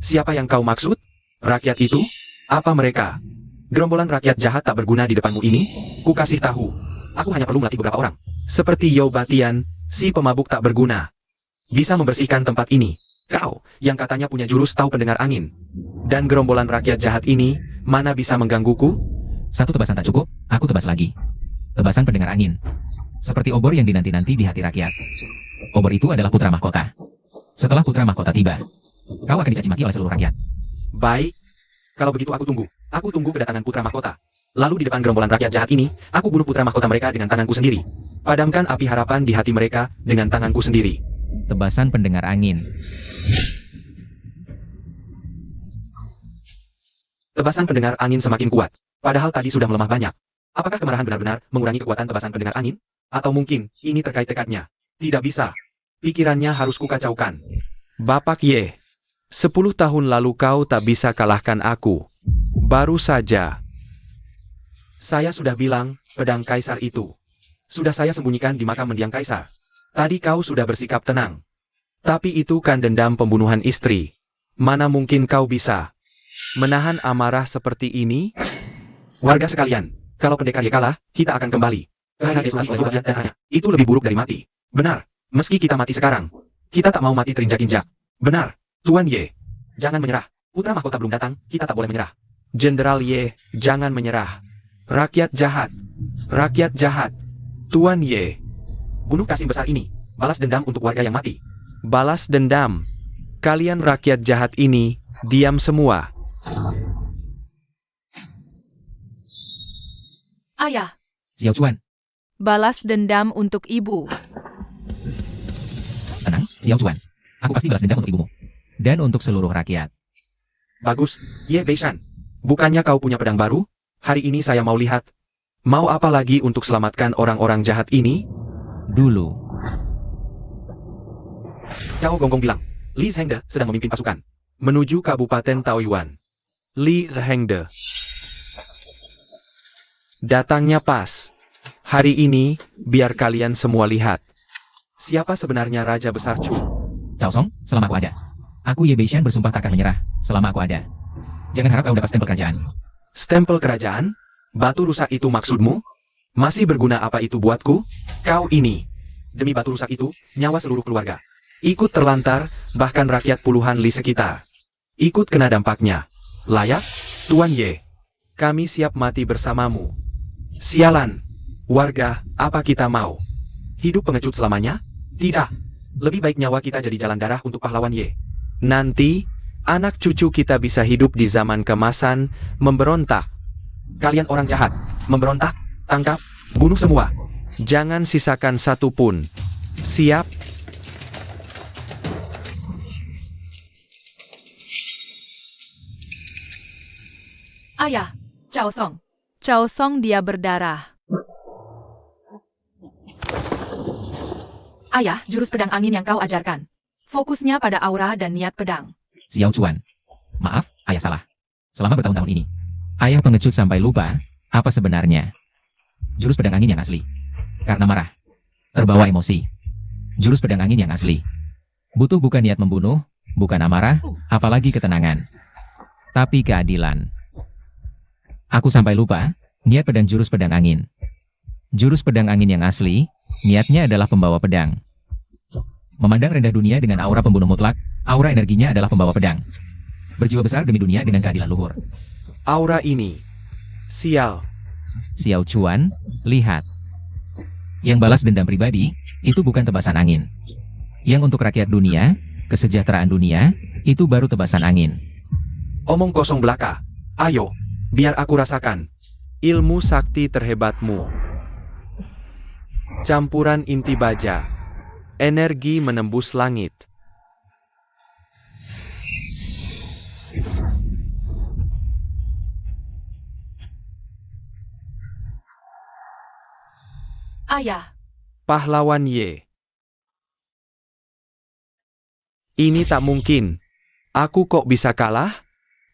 Siapa yang kau maksud? Rakyat itu? Apa mereka? Gerombolan rakyat jahat tak berguna di depanmu ini? Ku kasih tahu. Aku hanya perlu melatih beberapa orang. Seperti Yao Batian, si pemabuk tak berguna. Bisa membersihkan tempat ini. Kau, yang katanya punya jurus tahu pendengar angin. Dan gerombolan rakyat jahat ini, mana bisa menggangguku? Satu tebasan tak cukup, aku tebas lagi. Tebasan pendengar angin. Seperti obor yang dinanti-nanti di hati rakyat. Obor itu adalah putra mahkota. Setelah putra mahkota tiba, kau akan dicaci maki oleh seluruh rakyat. Baik. Kalau begitu aku tunggu. Aku tunggu kedatangan putra mahkota. Lalu di depan gerombolan rakyat jahat ini, aku bunuh putra mahkota mereka dengan tanganku sendiri. Padamkan api harapan di hati mereka dengan tanganku sendiri. Tebasan pendengar angin. Tebasan pendengar angin semakin kuat. Padahal tadi sudah melemah banyak. Apakah kemarahan benar-benar mengurangi kekuatan tebasan pendengar angin? Atau mungkin, ini terkait tekadnya? Tidak bisa. Pikirannya harus kukacaukan. Bapak Ye, 10 tahun lalu kau tak bisa kalahkan aku. Baru saja. Saya sudah bilang, pedang kaisar itu sudah saya sembunyikan di makam mendiang kaisar. Tadi kau sudah bersikap tenang. Tapi itu kan dendam pembunuhan istri. Mana mungkin kau bisa menahan amarah seperti ini? Warga sekalian, kalau pendekar Ye kalah, kita akan kembali. Karena desolasi oleh rakyat dan rakyat, itu lebih buruk dari mati. Benar, meski kita mati sekarang, kita tak mau mati terinjak-injak. Benar, Tuan Ye. Jangan menyerah. Putra mahkota belum datang, kita tak boleh menyerah. Jenderal Ye, jangan menyerah. Rakyat jahat. Rakyat jahat. Tuan Ye. Bunuh Kasim besar ini. Balas dendam untuk warga yang mati. Balas dendam. Kalian rakyat jahat ini, diam semua. Ayah, Xiao Chuan, Balas dendam untuk ibu. Tenang, Xiao Chuan. Aku pasti balas dendam untuk ibumu. Dan untuk seluruh rakyat. Bagus, Ye Beishan. Bukannya kau punya pedang baru? Hari ini saya mau lihat. Mau apa lagi untuk selamatkan orang-orang jahat ini? Dulu. Cao Gonggong bilang, Li Zhengde sedang memimpin pasukan menuju Kabupaten Taoyuan. Li Zhengde datangnya pas. Hari ini, biar kalian semua lihat. Siapa sebenarnya Raja Besar Chu? Cao Song, selama aku ada. Aku Ye Beishan bersumpah takkan menyerah, selama aku ada. Jangan harap kau dapat stempel kerajaan. Stempel kerajaan? Batu rusak itu maksudmu? Masih berguna apa itu buatku? Kau ini. Demi batu rusak itu, nyawa seluruh keluarga. Ikut terlantar, bahkan rakyat puluhan li sekitar. Ikut kena dampaknya. Layak? Tuan Ye. Kami siap mati bersamamu. Sialan. Warga, apa kita mau? Hidup pengecut selamanya? Tidak. Lebih baik nyawa kita jadi jalan darah untuk pahlawan Ye. Nanti, anak cucu kita bisa hidup di zaman kemasan, memberontak. Kalian orang jahat, memberontak, tangkap, bunuh semua. Jangan sisakan satu pun. Siap? Ayah, Cao Song. Cao Song dia berdarah. Ayah, jurus pedang angin yang kau ajarkan. Fokusnya pada aura dan niat pedang. Xiao Chuan. Maaf, ayah salah. Selama bertahun-tahun ini, ayah pengecut sampai lupa apa sebenarnya jurus pedang angin yang asli. Karena marah, terbawa emosi. Jurus pedang angin yang asli butuh bukan niat membunuh, bukan amarah, apalagi ketenangan, tapi keadilan. Aku sampai lupa niat pedang jurus pedang angin. Jurus pedang angin yang asli, niatnya adalah pembawa pedang. Memandang rendah dunia dengan aura pembunuh mutlak, aura energinya adalah pembawa pedang. Berjiwa besar demi dunia dengan keadilan luhur. Aura ini. Sial. Xiao Chuan, lihat. Yang balas dendam pribadi, itu bukan tebasan angin. Yang untuk rakyat dunia, kesejahteraan dunia, itu baru tebasan angin. Omong kosong belaka. Ayo, biar aku rasakan ilmu sakti terhebatmu. Campuran inti baja. Energi menembus langit. Ayah, Pahlawan Ye. Ini tak mungkin. Aku kok bisa kalah?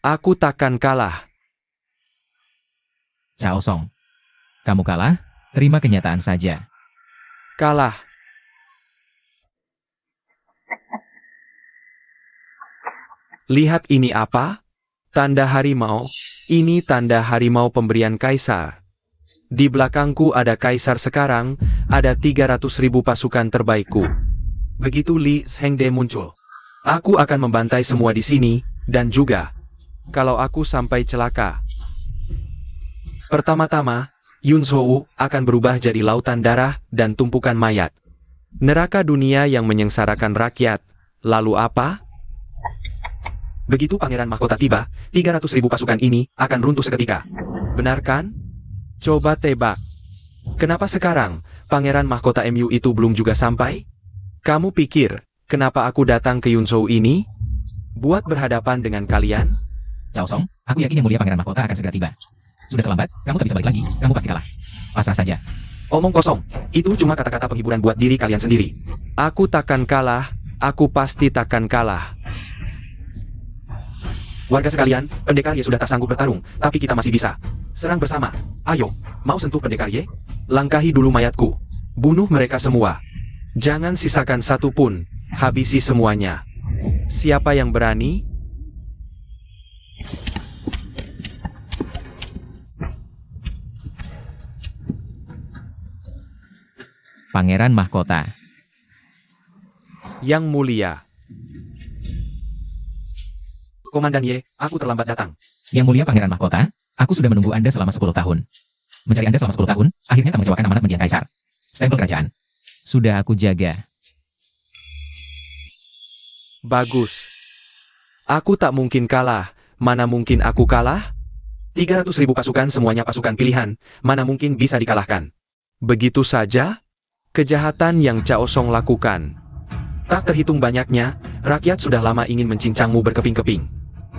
Aku takkan kalah. Cao Song. Kamu kalah, terima kenyataan saja. Kalah. Lihat ini apa? Tanda harimau. Ini tanda harimau pemberian kaisar. Di belakangku ada kaisar sekarang, ada 300.000 pasukan terbaikku. Begitu Li Zhengde muncul, aku akan membantai semua di sini, dan juga, kalau aku sampai celaka. Pertama-tama, Yunzhou akan berubah jadi lautan darah dan tumpukan mayat. Neraka dunia yang menyengsarakan rakyat. Lalu apa? Begitu Pangeran Mahkota tiba, 300.000 pasukan ini akan runtuh seketika. Benar kan? Coba tebak. Kenapa sekarang Pangeran Mahkota MU itu belum juga sampai? Kamu pikir, kenapa aku datang ke Yunzhou ini? Buat berhadapan dengan kalian? Cao Song, aku yakin yang mulia Pangeran Mahkota akan segera tiba. Sudah terlambat, kamu tak bisa balik lagi, kamu pasti kalah. Pasrah saja. Omong kosong, itu cuma kata-kata penghiburan buat diri kalian sendiri. Aku takkan kalah, aku pasti takkan kalah. Warga sekalian, pendekar Ye sudah tak sanggup bertarung, tapi kita masih bisa. Serang bersama. Ayo, mau sentuh pendekar Ye? Langkahi dulu mayatku. Bunuh mereka semua. Jangan sisakan satu pun. Habisi semuanya. Siapa yang berani? Pangeran Mahkota. Yang mulia. Komandan Ye, aku terlambat datang. Yang mulia Pangeran Mahkota, aku sudah menunggu Anda selama 10 tahun. Mencari Anda selama 10 tahun, akhirnya tak mengecewakan amanat mendiang kaisar. Stempel kerajaan. Sudah aku jaga. Bagus. Aku tak mungkin kalah. Mana mungkin aku kalah? 300.000 pasukan semuanya pasukan pilihan. Mana mungkin bisa dikalahkan? Begitu saja, kejahatan yang Cao Song lakukan. Tak terhitung banyaknya, rakyat sudah lama ingin mencincangmu berkeping-keping.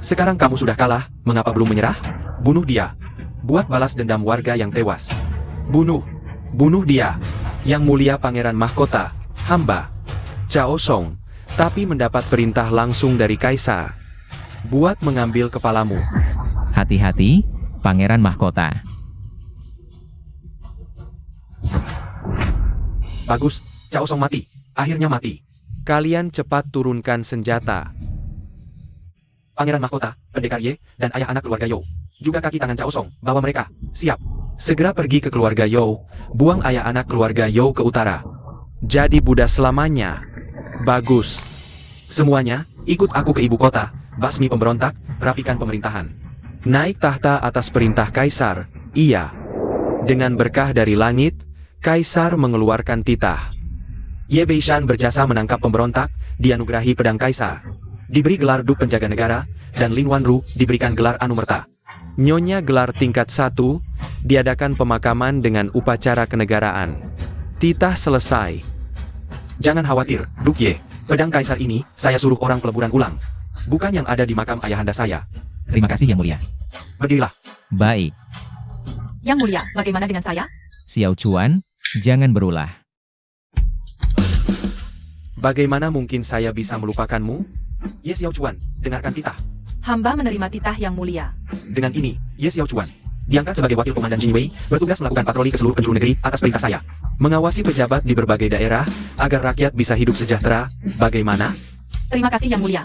Sekarang kamu sudah kalah, mengapa belum menyerah? Bunuh dia. Buat balas dendam warga yang tewas. Bunuh. Bunuh dia. Yang mulia Pangeran Mahkota, hamba Cao Song, tapi mendapat perintah langsung dari Kaisar. Buat mengambil kepalamu. Hati-hati, Pangeran Mahkota. Bagus, Cao Song mati. Akhirnya mati. Kalian cepat turunkan senjata. Pangeran Mahkota, Pendekar Ye, dan ayah anak keluarga You. Juga kaki tangan Cao Song, bawa mereka. Siap. Segera pergi ke keluarga You, buang ayah anak keluarga You ke utara. Jadi Buddha selamanya. Bagus. Semuanya, ikut aku ke ibu kota, basmi pemberontak, rapikan pemerintahan. Naik tahta atas perintah Kaisar, iya. Dengan berkah dari langit, Kaisar mengeluarkan titah. Ye Beishan berjasa menangkap pemberontak, dianugerahi pedang Kaisar. Diberi gelar Duk Penjaga Negara, dan Lin Wanru diberikan gelar Anumerta. Nyonya gelar tingkat 1, diadakan pemakaman dengan upacara kenegaraan. Titah selesai. Jangan khawatir, Duk Ye. Pedang Kaisar ini, saya suruh orang peleburan ulang. Bukan yang ada di makam ayahanda saya. Terima kasih Yang Mulia. Berdirilah. Baik, Yang mulia, bagaimana dengan saya? Xiao Chuan, jangan berulah. Bagaimana mungkin saya bisa melupakanmu? Ye Xiao Chuan, dengarkan titah. Hamba menerima titah yang mulia. Dengan ini, Ye Xiao Chuan diangkat sebagai wakil komandan Jinwei, bertugas melakukan patroli ke seluruh penjuru negeri atas perintah saya. Mengawasi pejabat di berbagai daerah, agar rakyat bisa hidup sejahtera. Bagaimana? Terima kasih Yang mulia.